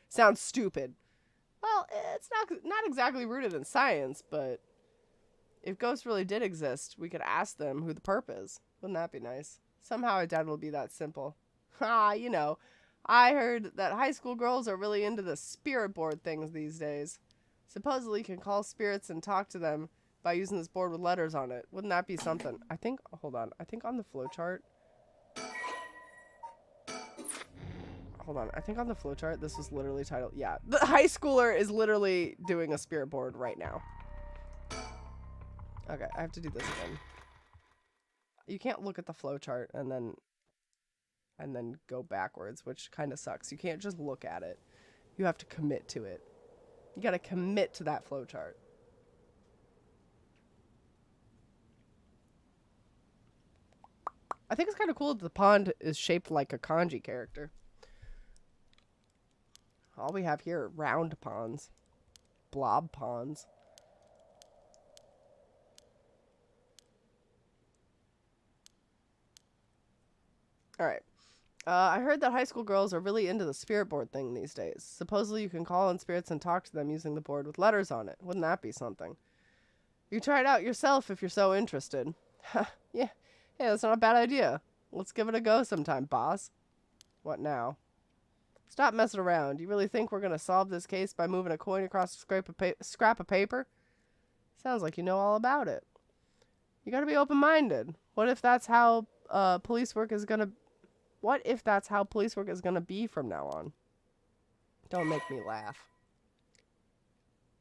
Sounds stupid. Well, it's not exactly rooted in science, but if ghosts really did exist, we could ask them who the perp is. Wouldn't that be nice? Somehow I doubt it'll be that simple. You know, I heard that high school girls are really into the spirit board things these days. Supposedly you can call spirits and talk to them by using this board with letters on it. Wouldn't that be something? Hold on, I think on the flowchart, this was literally titled, yeah, the high schooler is literally doing a spirit board right now. Okay, I have to do this again. You can't look at the flowchart and then go backwards, which kind of sucks. You can't just look at it. You have to commit to it. You gotta commit to that flowchart. I think it's kind of cool that the pond is shaped like a kanji character. All we have here are round ponds. Blob ponds. Alright. I heard that high school girls are really into the spirit board thing these days. Supposedly you can call on spirits and talk to them using the board with letters on it. Wouldn't that be something? You try it out yourself if you're so interested. Yeah. Hey, that's not a bad idea. Let's give it a go sometime, boss. What now? Stop messing around. You really think we're going to solve this case by moving a coin across a scrap of paper? Sounds like you know all about it. You got to be open-minded. What if that's how police work is going to be from now on? Don't make me laugh.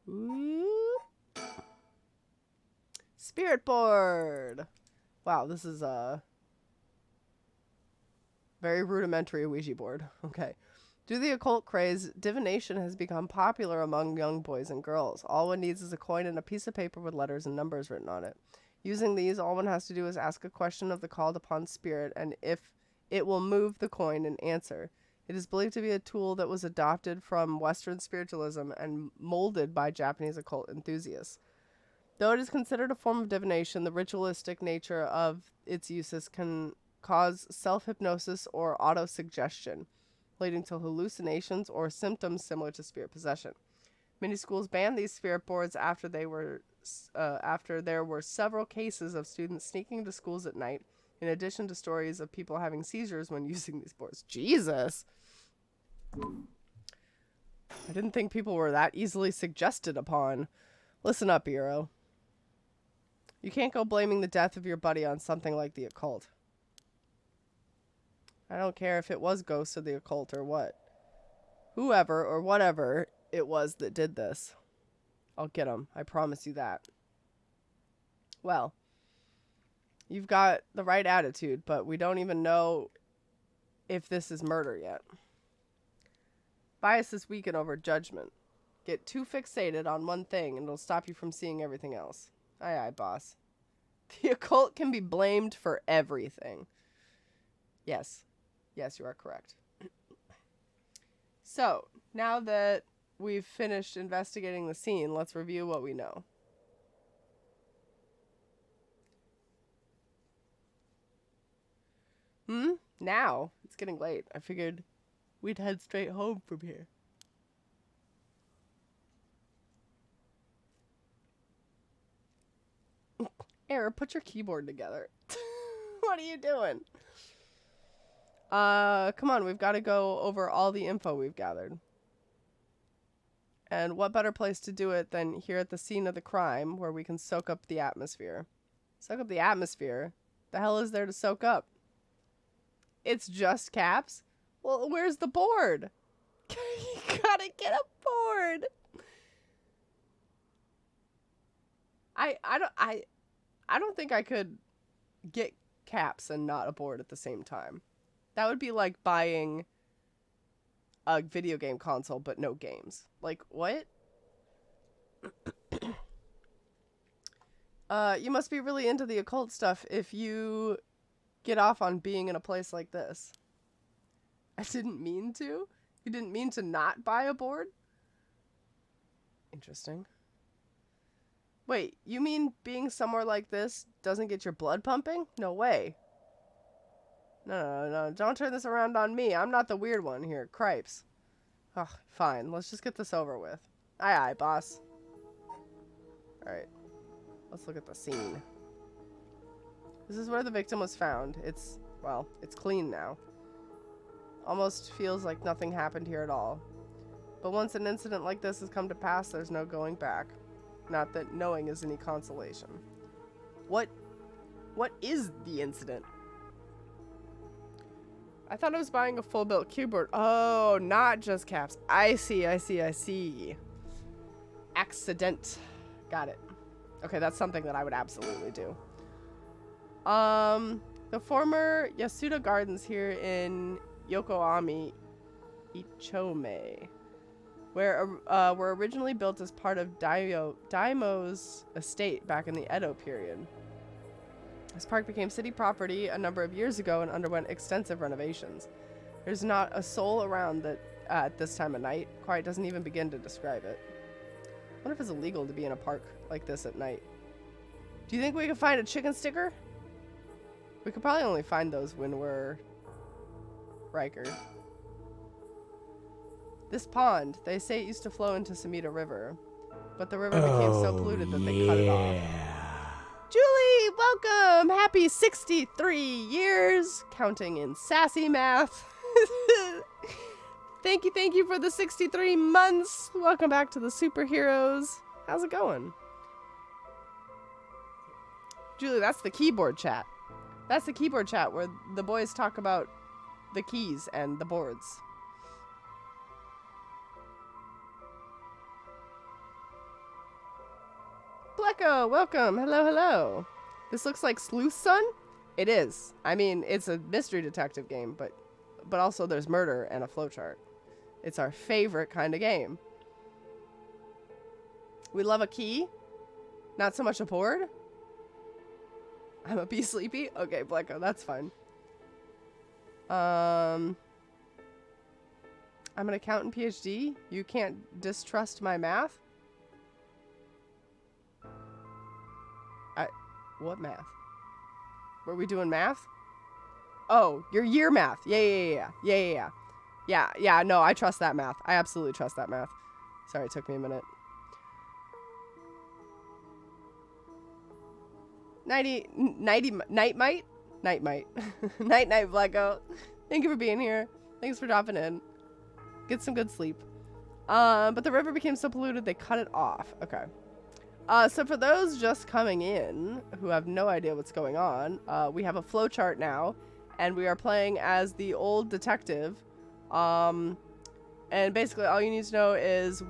Ooh. Spirit board. Wow, this is a very rudimentary Ouija board. Okay. Due to the occult craze, divination has become popular among young boys and girls. All one needs is a coin and a piece of paper with letters and numbers written on it. Using these, all one has to do is ask a question of the called upon spirit, and if it will move the coin and answer. It is believed to be a tool that was adopted from Western spiritualism and molded by Japanese occult enthusiasts. Though it is considered a form of divination, the ritualistic nature of its uses can cause self-hypnosis or autosuggestion, leading to hallucinations or symptoms similar to spirit possession. Many schools banned these spirit boards after there were several cases of students sneaking into schools at night, in addition to stories of people having seizures when using these boards. Jesus! I didn't think people were that easily suggested upon. Listen up, Eero. You can't go blaming the death of your buddy on something like the occult. I don't care if it was ghosts of the occult or what. Whoever or whatever it was that did this. I'll get them. I promise you that. Well, you've got the right attitude, but we don't even know if this is murder yet. Bias weaken over judgment. Get too fixated on one thing and it'll stop you from seeing everything else. Aye, aye, boss. The occult can be blamed for everything. Yes. Yes, you are correct. So, now that we've finished investigating the scene, let's review what we know. Now? It's getting late. I figured we'd head straight home from here. Error, put your keyboard together. What are you doing? Come on, we've got to go over all the info we've gathered. And what better place to do it than here at the scene of the crime, where we can soak up the atmosphere. Soak up the atmosphere? The hell is there to soak up? It's just caps? Well, where's the board? You gotta get a board. I don't think I could get caps and not a board at the same time. That would be like buying a video game console but no games. Like, what? You must be really into the occult stuff if you get off on being in a place like this. I didn't mean to? You didn't mean to not buy a board? Interesting. Wait, you mean being somewhere like this doesn't get your blood pumping? No way. No. Don't turn this around on me. I'm not the weird one here. Cripes. Ugh, fine. Let's just get this over with. Aye, boss. Alright. Let's look at the scene. This is where the victim was found. It's clean now. Almost feels like nothing happened here at all. But once an incident like this has come to pass, there's no going back. Not that knowing is any consolation. What is the incident? I thought I was buying a full-built keyboard. Oh, not just caps. I see. Accident. Got it. Okay, that's something that I would absolutely do. The former Yasuda Gardens here in Yokohama, Ichome, were originally built as part of Daimo's estate back in the Edo period. This park became city property a number of years ago and underwent extensive renovations. There's not a soul around that at this time of night. Quiet doesn't even begin to describe it. I wonder if it's illegal to be in a park like this at night. Do you think we could find a chicken sticker? We could probably only find those when we're Riker. This pond, they say it used to flow into Sumida River, but the river became so polluted that they cut it off. Julie, welcome! Happy 63 years, counting in sassy math. Thank you for the 63 months. Welcome back to the superheroes. How's it going? Julie, that's the keyboard chat. That's the keyboard chat where the boys talk about the keys and the boards. Blecko, welcome. Hello. This looks like Sleuth Son? It is. I mean, it's a mystery detective game, but also there's murder and a flowchart. It's our favorite kind of game. We love a key, not so much a board. I'm a bee sleepy? Okay, Blecko, that's fine. I'm an accountant PhD. You can't distrust my math? What math? Were we doing math? Oh, your year math. Yeah. Yeah, no, I trust that math. I absolutely trust that math. Sorry, it took me a minute. Night might. Night, Blecko. Thank you for being here. Thanks for dropping in. Get some good sleep. But the river became so polluted they cut it off. Okay. So for those just coming in who have no idea what's going on, we have a flowchart now, and we are playing as the old detective. And basically all you need to know is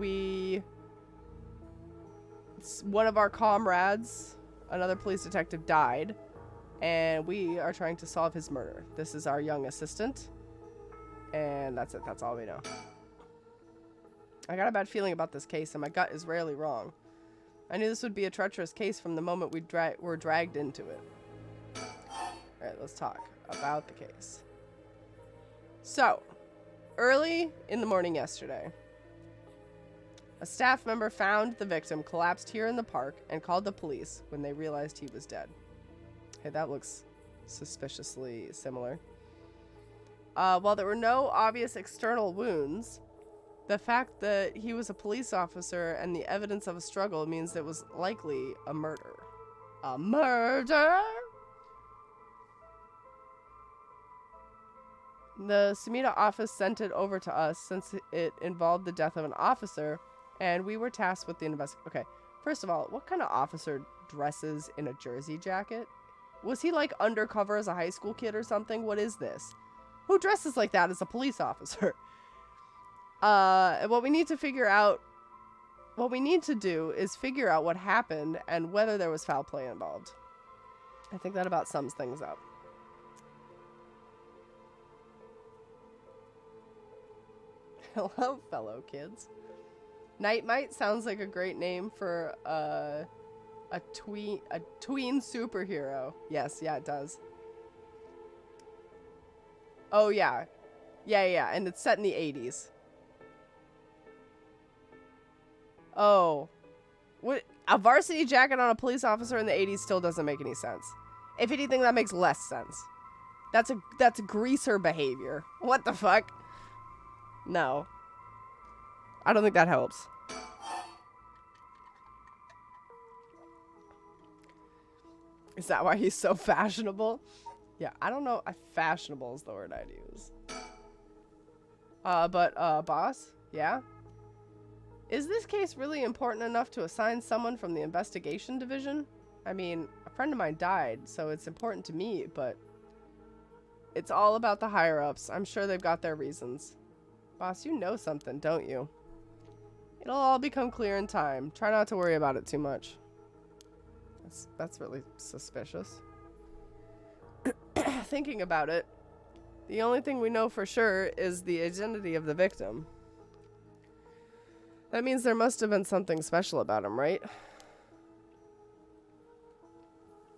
one of our comrades, another police detective, died, and we are trying to solve his murder. This is our young assistant, and that's it. That's all we know. I got a bad feeling about this case, and my gut is rarely wrong. I knew this would be a treacherous case from the moment we were dragged into it. Alright, let's talk about the case. So, early in the morning yesterday, a staff member found the victim collapsed here in the park and called the police when they realized he was dead. Hey, that looks suspiciously similar. While there were no obvious external wounds, the fact that he was a police officer and the evidence of a struggle means it was likely a murder. A murder? The Sumida office sent it over to us since it involved the death of an officer, and we were tasked with the investigation. Okay, first of all, what kind of officer dresses in a jersey jacket? Was he like undercover as a high school kid or something? What is this? Who dresses like that as a police officer? What we need to do is figure out what happened and whether there was foul play involved. I think that about sums things up. Hello, fellow kids. Nightmite sounds like a great name for a tween superhero. Yes, yeah, it does. Oh yeah. Yeah, and it's set in the 80s. Oh. What, a varsity jacket on a police officer in the 80s still doesn't make any sense. If anything, that makes less sense. That's greaser behavior. What the fuck? No. I don't think that helps. Is that why he's so fashionable? Yeah, I don't know if fashionable is the word I'd use. Boss? Yeah? Is this case really important enough to assign someone from the investigation division? I mean, a friend of mine died, so it's important to me, but it's all about the higher-ups. I'm sure they've got their reasons. Boss, you know something, don't you? It'll all become clear in time. Try not to worry about it too much. That's really suspicious. Thinking about it, the only thing we know for sure is the identity of the victim. That means there must have been something special about him, right?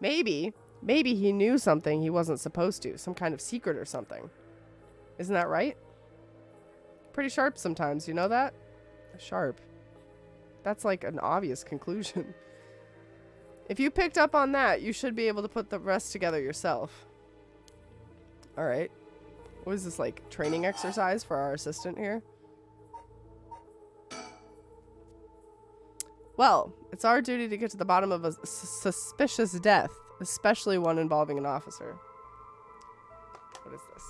Maybe he knew something he wasn't supposed to. Some kind of secret or something. Isn't that right? Pretty sharp sometimes, you know that? Sharp. That's like an obvious conclusion. If you picked up on that, you should be able to put the rest together yourself. Alright. What is this, like, training exercise for our assistant here? Well, it's our duty to get to the bottom of a suspicious death, especially one involving an officer. What is this?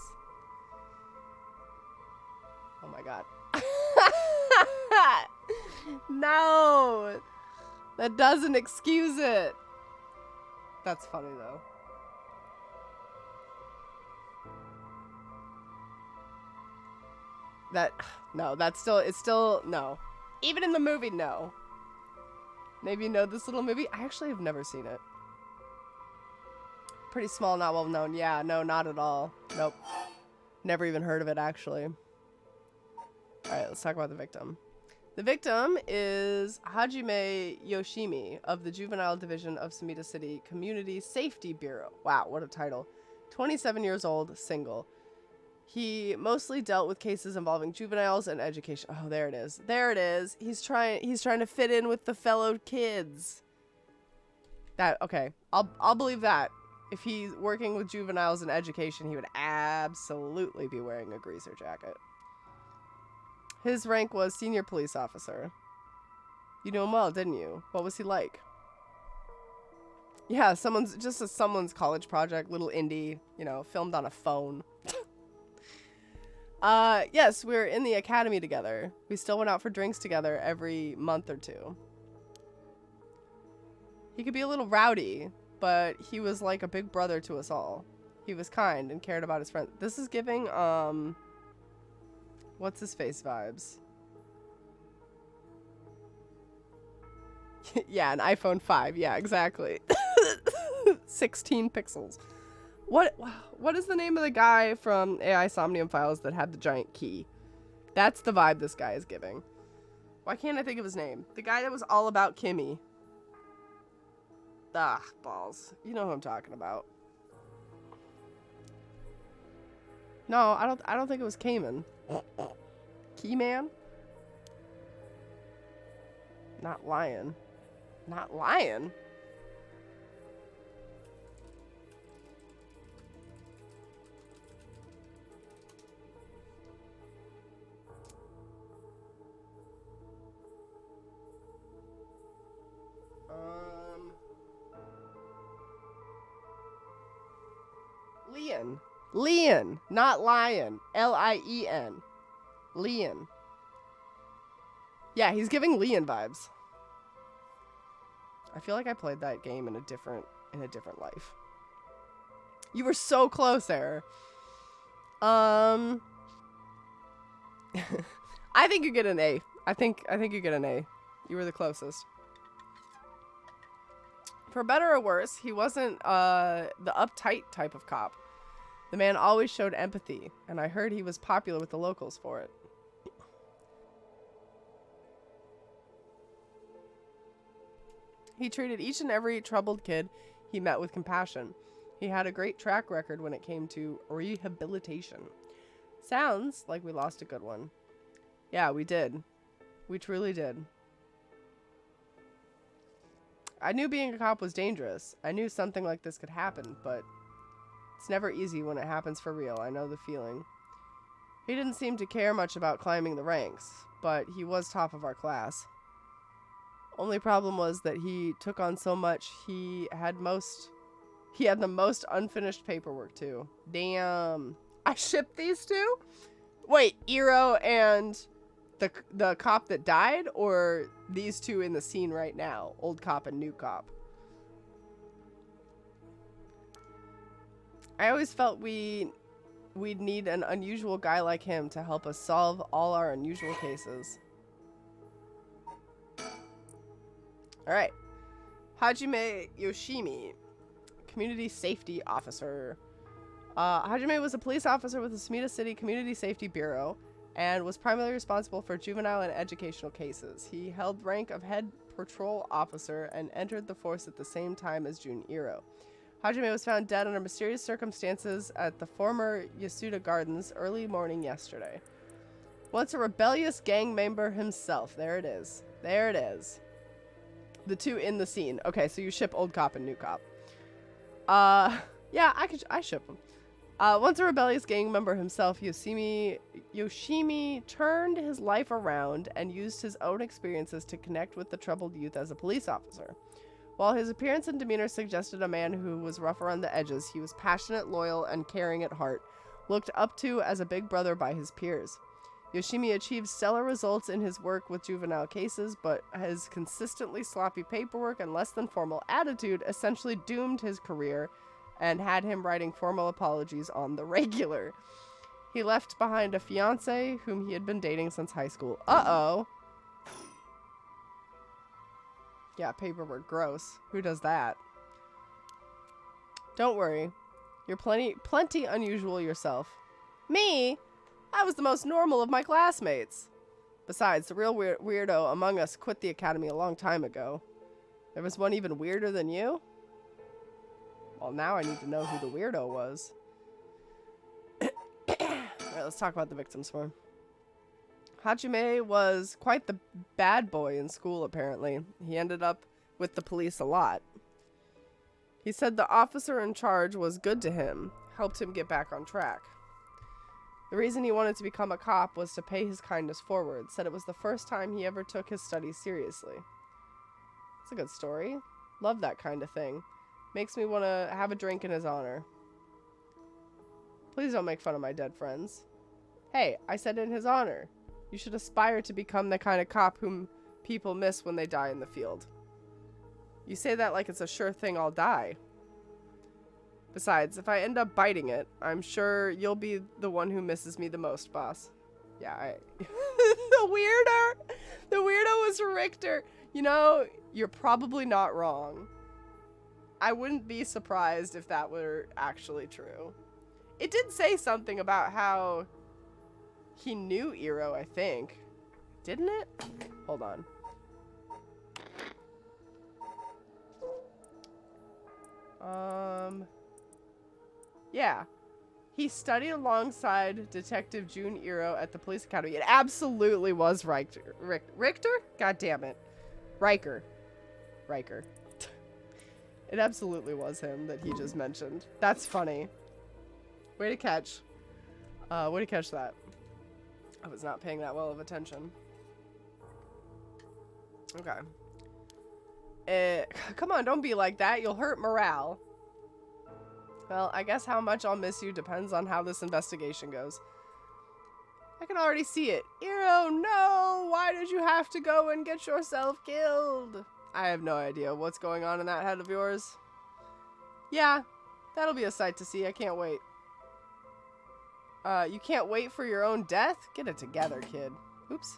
Oh my god. No! That doesn't excuse it. That's funny though. It's still, no. Even in the movie, no. Maybe you know this little movie? I actually have never seen it. Pretty small, not well known. Yeah, no, not at all. Nope. Never even heard of it, actually. Alright, let's talk about the victim. The victim is Hajime Yoshimi of the Juvenile Division of Sumida City Community Safety Bureau. Wow, what a title. 27 years old, single. He mostly dealt with cases involving juveniles and education. Oh, there it is. There it is. He's trying to fit in with the fellow kids. Okay. I'll believe that. If he's working with juveniles and education, he would absolutely be wearing a greaser jacket. His rank was senior police officer. You knew him well, didn't you? What was he like? Yeah, someone's college project, little indie, you know, filmed on a phone. Yes, we're in the academy together. We still went out for drinks together every month or two. He could be a little rowdy, but he was like a big brother to us all. He was kind and cared about his friends. This is giving, what's his face vibes? Yeah, an iPhone 5. Yeah, exactly. 16 pixels. What is the name of the guy from AI Somnium Files that had the giant key? That's the vibe this guy is giving. Why can't I think of his name? The guy that was all about Kimmy. Ah, balls. You know who I'm talking about. No, I don't think it was Cayman. Keyman? Not Lion. Not Lion? Leon. Leon, not lion. L-I-E-N. Leon. Yeah, he's giving Leon vibes. I feel like I played that game in a different life. You were so close there. I think you get an A. I think you get an A. You were the closest. For better or worse, he wasn't the uptight type of cop. The man always showed empathy, and I heard he was popular with the locals for it. He treated each and every troubled kid he met with compassion. He had a great track record when it came to rehabilitation. Sounds like we lost a good one. Yeah, we did. We truly did. I knew being a cop was dangerous. I knew something like this could happen, but it's never easy when it happens for real. I know the feeling. He didn't seem to care much about climbing the ranks, but he was top of our class. Only problem was that he took on so much. He had the most unfinished paperwork too. Damn. I shipped these two? Wait, Eero and the cop that died, or these two in the scene right now? Old cop and new cop. I always felt we'd need an unusual guy like him to help us solve all our unusual cases. Alright. Hajime Yoshimi, Community Safety Officer. Hajime was a police officer with the Sumida City Community Safety Bureau and was primarily responsible for juvenile and educational cases. He held rank of head patrol officer and entered the force at the same time as Jun Eero. Hajime was found dead under mysterious circumstances at the former Yasuda Gardens early morning yesterday. Once a rebellious gang member himself. There it is. There it is. The two in the scene. Okay, so you ship old cop and new cop. Yeah, I ship them. Once a rebellious gang member himself, Yoshimi turned his life around and used his own experiences to connect with the troubled youth as a police officer. While his appearance and demeanor suggested a man who was rough around the edges, he was passionate, loyal, and caring at heart, looked up to as a big brother by his peers. Yoshimi achieved stellar results in his work with juvenile cases, but his consistently sloppy paperwork and less than formal attitude essentially doomed his career and had him writing formal apologies on the regular. He left behind a fiancée whom he had been dating since high school. Uh-oh. Yeah, paperwork, gross. Who does that? Don't worry. You're plenty unusual yourself. Me? I was the most normal of my classmates. Besides, the real weirdo among us quit the academy a long time ago. There was one even weirder than you? Well, now I need to know who the weirdo was. Alright, let's talk about the victims more. Hajime was quite the bad boy in school, apparently. He ended up with the police a lot. He said the officer in charge was good to him, helped him get back on track. The reason he wanted to become a cop was to pay his kindness forward. Said it was the first time he ever took his studies seriously. It's a good story. Love that kind of thing. Makes me want to have a drink in his honor. Please don't make fun of my dead friends. Hey, I said in his honor. You should aspire to become the kind of cop whom people miss when they die in the field. You say that like it's a sure thing I'll die. Besides, if I end up biting it, I'm sure you'll be the one who misses me the most, boss. Yeah, the weirdo was Richter. You know, you're probably not wrong. I wouldn't be surprised if that were actually true. It did say something about how he knew Eero, I think. Didn't it? Hold on. Yeah. He studied alongside Detective Jun Eero at the police academy. It absolutely was Richter? God damn it. Riker. It absolutely was him that he just mentioned. That's funny. Way to catch. Way to catch that. I was not paying that well of attention. Okay. Come on, don't be like that. You'll hurt morale. Well, I guess how much I'll miss you depends on how this investigation goes. I can already see it. Hero, no! Why did you have to go and get yourself killed? I have no idea what's going on in that head of yours. Yeah, that'll be a sight to see. I can't wait. You can't wait for your own death? Get it together, kid. Oops.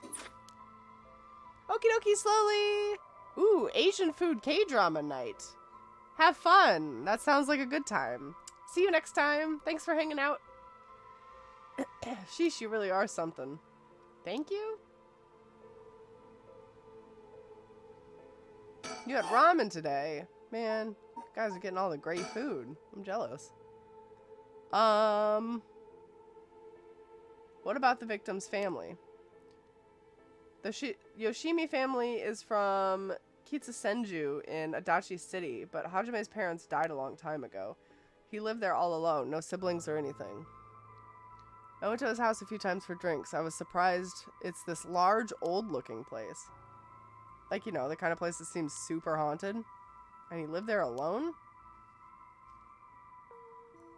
Okie dokie, slowly. Ooh, Asian food K-drama night. Have fun. That sounds like a good time. See you next time. Thanks for hanging out. Sheesh, you really are something. Thank you. You had ramen today. Man, you guys are getting all the great food. I'm jealous. What about the victim's family? The Yoshimi family is from Kitsusenju in Adachi City, but Hajime's parents died a long time ago. He lived there all alone, no siblings or anything. I went to his house a few times for drinks. I was surprised it's this large, old-looking place. Like, you know, the kind of place that seems super haunted. And he lived there alone?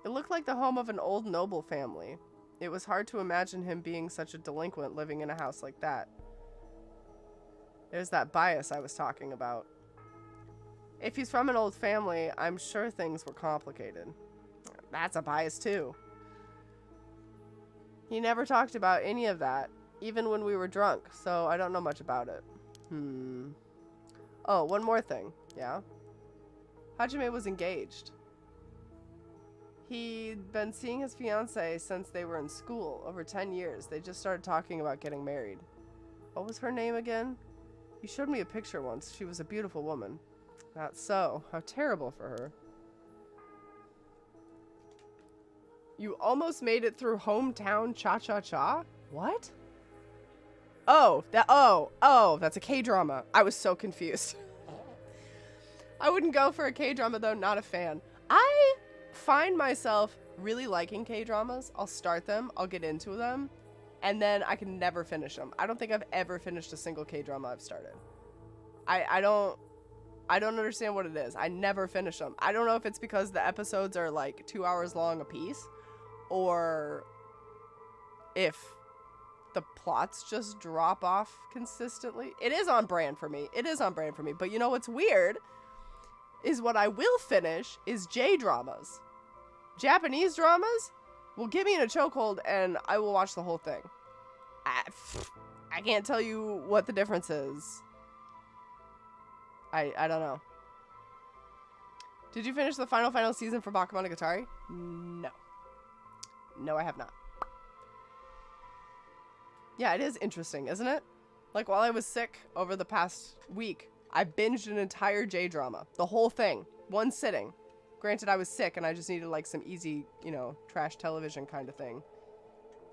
It looked like the home of an old noble family. It was hard to imagine him being such a delinquent living in a house like that. There's that bias I was talking about. If he's from an old family, I'm sure things were complicated. That's a bias too. He never talked about any of that, even when we were drunk, so I don't know much about it. Oh, one more thing. Yeah? Hajime was engaged. He'd been seeing his fiancée since they were in school, over 10 years. They just started talking about getting married. What was her name again? You showed me a picture once. She was a beautiful woman. That's so. How terrible for her. You almost made it through hometown cha-cha-cha? What? Oh, that's a K-drama. I was so confused. I wouldn't go for a K-drama though, not a fan. I find myself really liking K-dramas. I'll start them, I'll get into them, and then I can never finish them. I don't think I've ever finished a single K-drama I've started. I don't understand what it is. I never finish them. I don't know if it's because the episodes are like 2 hours long a piece, or if the plots just drop off consistently. It is on brand for me. It is on brand for me. But you know what's weird is what I will finish is J-dramas. Japanese dramas will get me in a chokehold and I will watch the whole thing. I can't tell you what the difference is. I don't know. Did you finish the final season for Bakemonogatari? No. No, I have not. Yeah, it is interesting, isn't it? Like, while I was sick over the past week, I binged an entire J-drama. The whole thing. One sitting. Granted, I was sick and I just needed, like, some easy, you know, trash television kind of thing.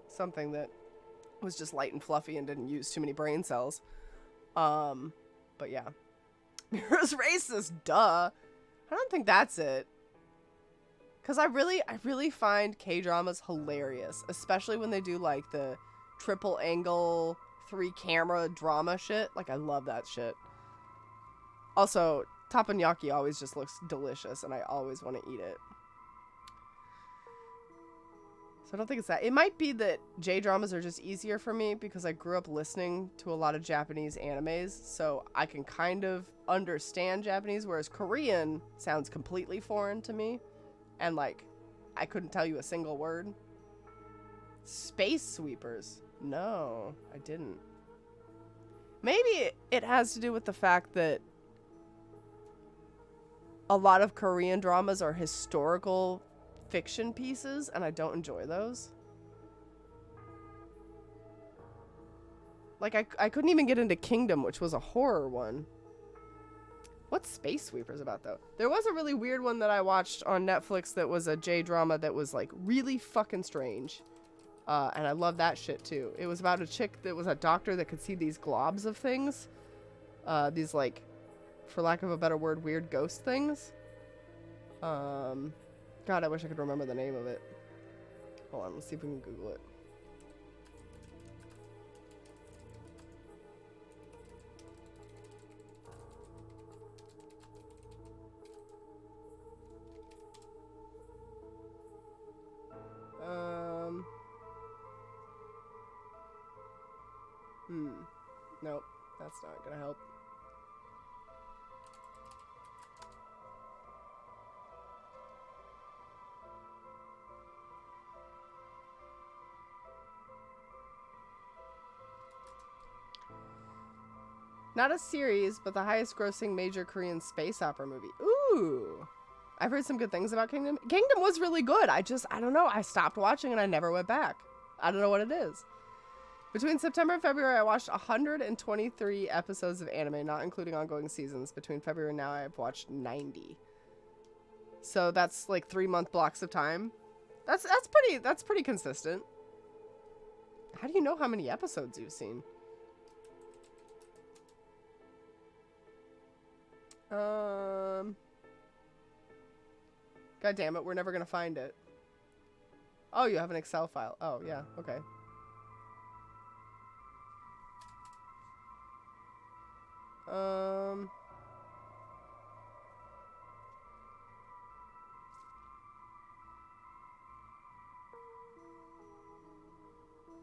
Something that was just light and fluffy and didn't use too many brain cells. But yeah. Mira's racist, duh. I don't think that's it. Because I really find K-dramas hilarious. Especially when they do, like, the triple angle, 3-camera drama shit. Like, I love that shit. Also, teppanyaki always just looks delicious, and I always want to eat it. So I don't think it's that. It might be that J-dramas are just easier for me because I grew up listening to a lot of Japanese animes, so I can kind of understand Japanese, whereas Korean sounds completely foreign to me. And, like, I couldn't tell you a single word. Space Sweepers. No, I didn't. Maybe it has to do with the fact that a lot of Korean dramas are historical fiction pieces, and I don't enjoy those. Like, I couldn't even get into Kingdom, which was a horror one. What's Space Sweepers about, though? There was a really weird one that I watched on Netflix that was a J-drama that was, like, really fucking strange. And I love that shit, too. It was about a chick that was a doctor that could see these globs of things. These, like, for lack of a better word, weird ghost things. God, I wish I could remember the name of it. Hold on, let's see if we can Google it. Nope, that's not gonna help. Not a series, but the highest grossing major Korean space opera movie. Ooh. I've heard some good things about Kingdom. Kingdom was really good. I don't know. I stopped watching and I never went back. I don't know what it is. Between September and February, I watched 123 episodes of anime, not including ongoing seasons. Between February and now, I've watched 90. So that's like 3-month blocks of time. That's pretty consistent. How do you know how many episodes you've seen? God damn it, we're never gonna find it. Oh, you have an Excel file. Oh, yeah, okay.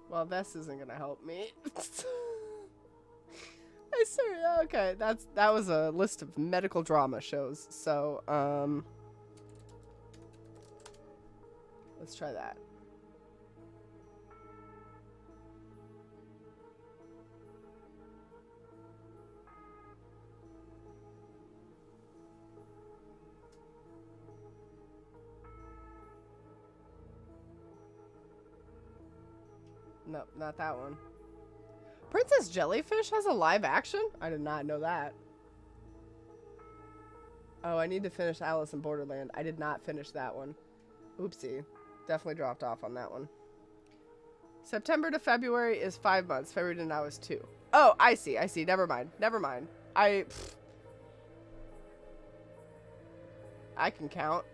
Well, this isn't gonna help me. I swear, okay, that was a list of medical drama shows. So, let's try that. Nope, not that one. Princess Jellyfish has a live action? I did not know that. Oh, I need to finish Alice in Borderland. I did not finish that one. Oopsie. Definitely dropped off on that one. September to February is 5 months. February to now is 2. Oh, I see. I see. Never mind. Never mind. I can count.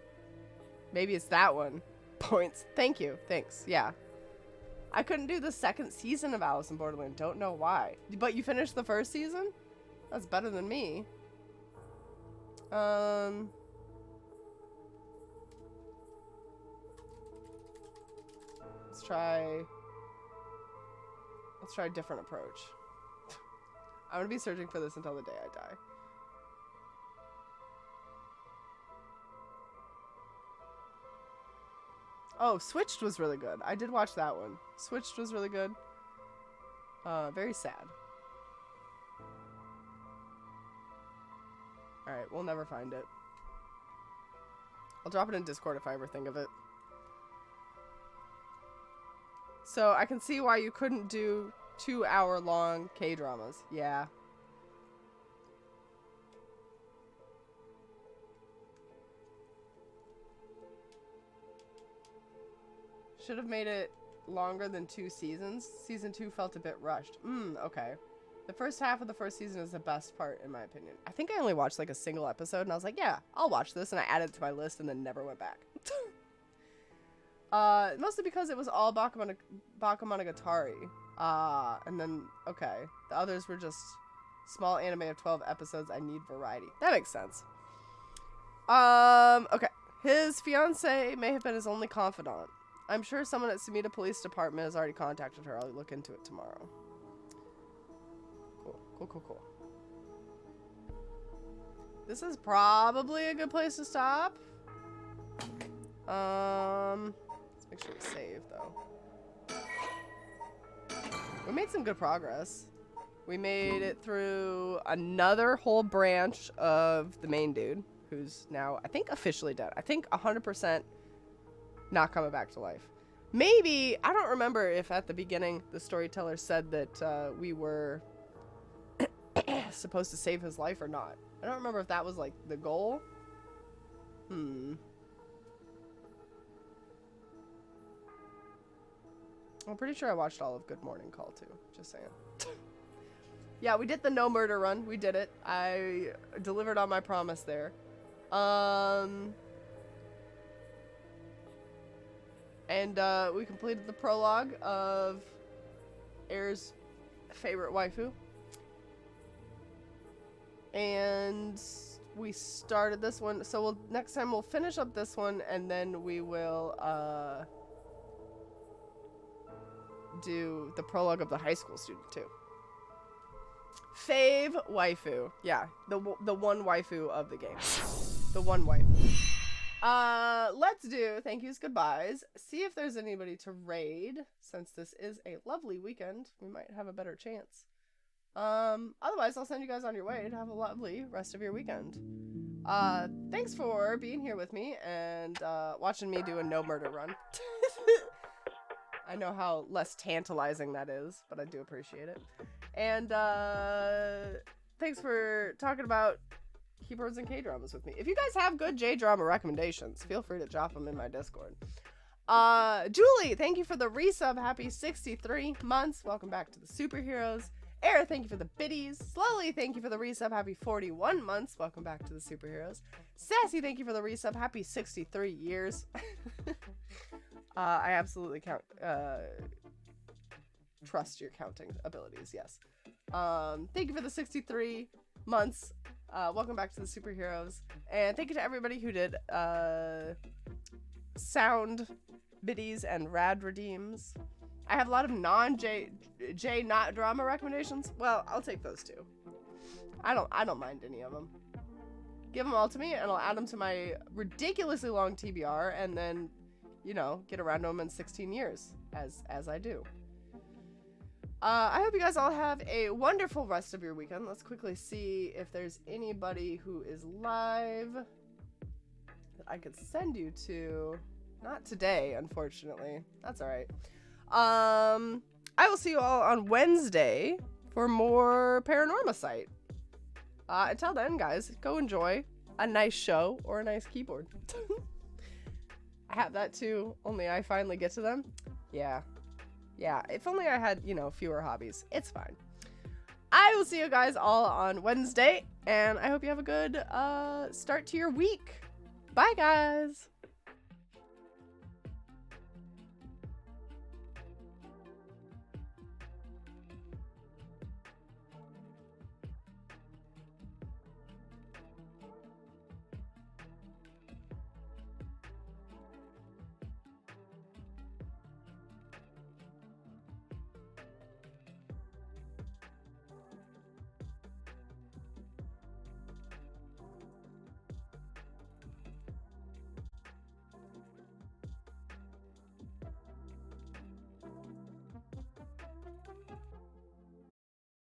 Maybe it's that one. Points. Thank you. Thanks. Yeah. I couldn't do the second season of Alice in Borderland. Don't know why. But you finished the first season? That's better than me. Let's try a different approach. I'm gonna be searching for this until the day I die. Oh, Switched was really good. I did watch that one. Switched was really good. Very sad. Alright, we'll never find it. I'll drop it in Discord if I ever think of it. So, I can see why you couldn't do 2-hour-long K-dramas. Yeah. Should have made it longer than 2 seasons. Season 2 felt a bit rushed. Okay. The first half of the first season is the best part, in my opinion. I think I only watched like a single episode, and I was like, yeah, I'll watch this, and I added it to my list, and then never went back. Mostly because it was all Bakemonogatari. And then, okay. The others were just small anime of 12 episodes. I need variety. That makes sense. Okay. His fiance may have been his only confidant. I'm sure someone at Sumida Police Department has already contacted her. I'll look into it tomorrow. Cool. This is probably a good place to stop. Let's make sure we save, though. We made some good progress. We made it through another whole branch of the main dude, who's now, I think, officially dead. I think 100% not coming back to life. Maybe, I don't remember if at the beginning the storyteller said that we were supposed to save his life or not. I don't remember if that was like the goal. I'm pretty sure I watched all of Good Morning Call too. Just saying. Yeah, we did the no murder run. We did it. I delivered on my promise there. And we completed the prologue of Air's favorite waifu. And we started this one. So next time we'll finish up this one, and then we will do the prologue of the high school student too. Fave waifu. Yeah, the one waifu of the game. The one waifu. Let's do thank yous, goodbyes. See if there's anybody to raid. Since this is a lovely weekend, we might have a better chance. Otherwise, I'll send you guys on your way to have a lovely rest of your weekend. Thanks for being here with me and watching me do a no murder run. I know how less tantalizing that is, but I do appreciate it. And thanks for talking about keyboards and K-dramas with me. If you guys have good J-drama recommendations, feel free to drop them in my Discord. Julie, thank you for the resub. Happy 63 months. Welcome back to the superheroes. Air, thank you for the biddies. Slowly, thank you for the resub. Happy 41 months. Welcome back to the superheroes. Sassy, thank you for the resub. Happy 63 years. I absolutely trust your counting abilities. Yes. Thank you for the 63 months. Welcome back to the superheroes. And thank you to everybody who did sound biddies and rad redeems. I have a lot of non-J not drama recommendations. Well, I'll take those too. I don't mind any of them. Give them all to me and I'll add them to my ridiculously long TBR and then, you know, get around to them in 16 years as I do. I hope you guys all have a wonderful rest of your weekend. Let's quickly see if there's anybody who is live that I could send you to. Not today, unfortunately. That's all right. I will see you all on Wednesday for more Paranormasight. Until then, guys, go enjoy a nice show or a nice keyboard. I have that too, only I finally get to them. Yeah, if only I had, you know, fewer hobbies. It's fine. I will see you guys all on Wednesday, and I hope you have a good start to your week. Bye, guys.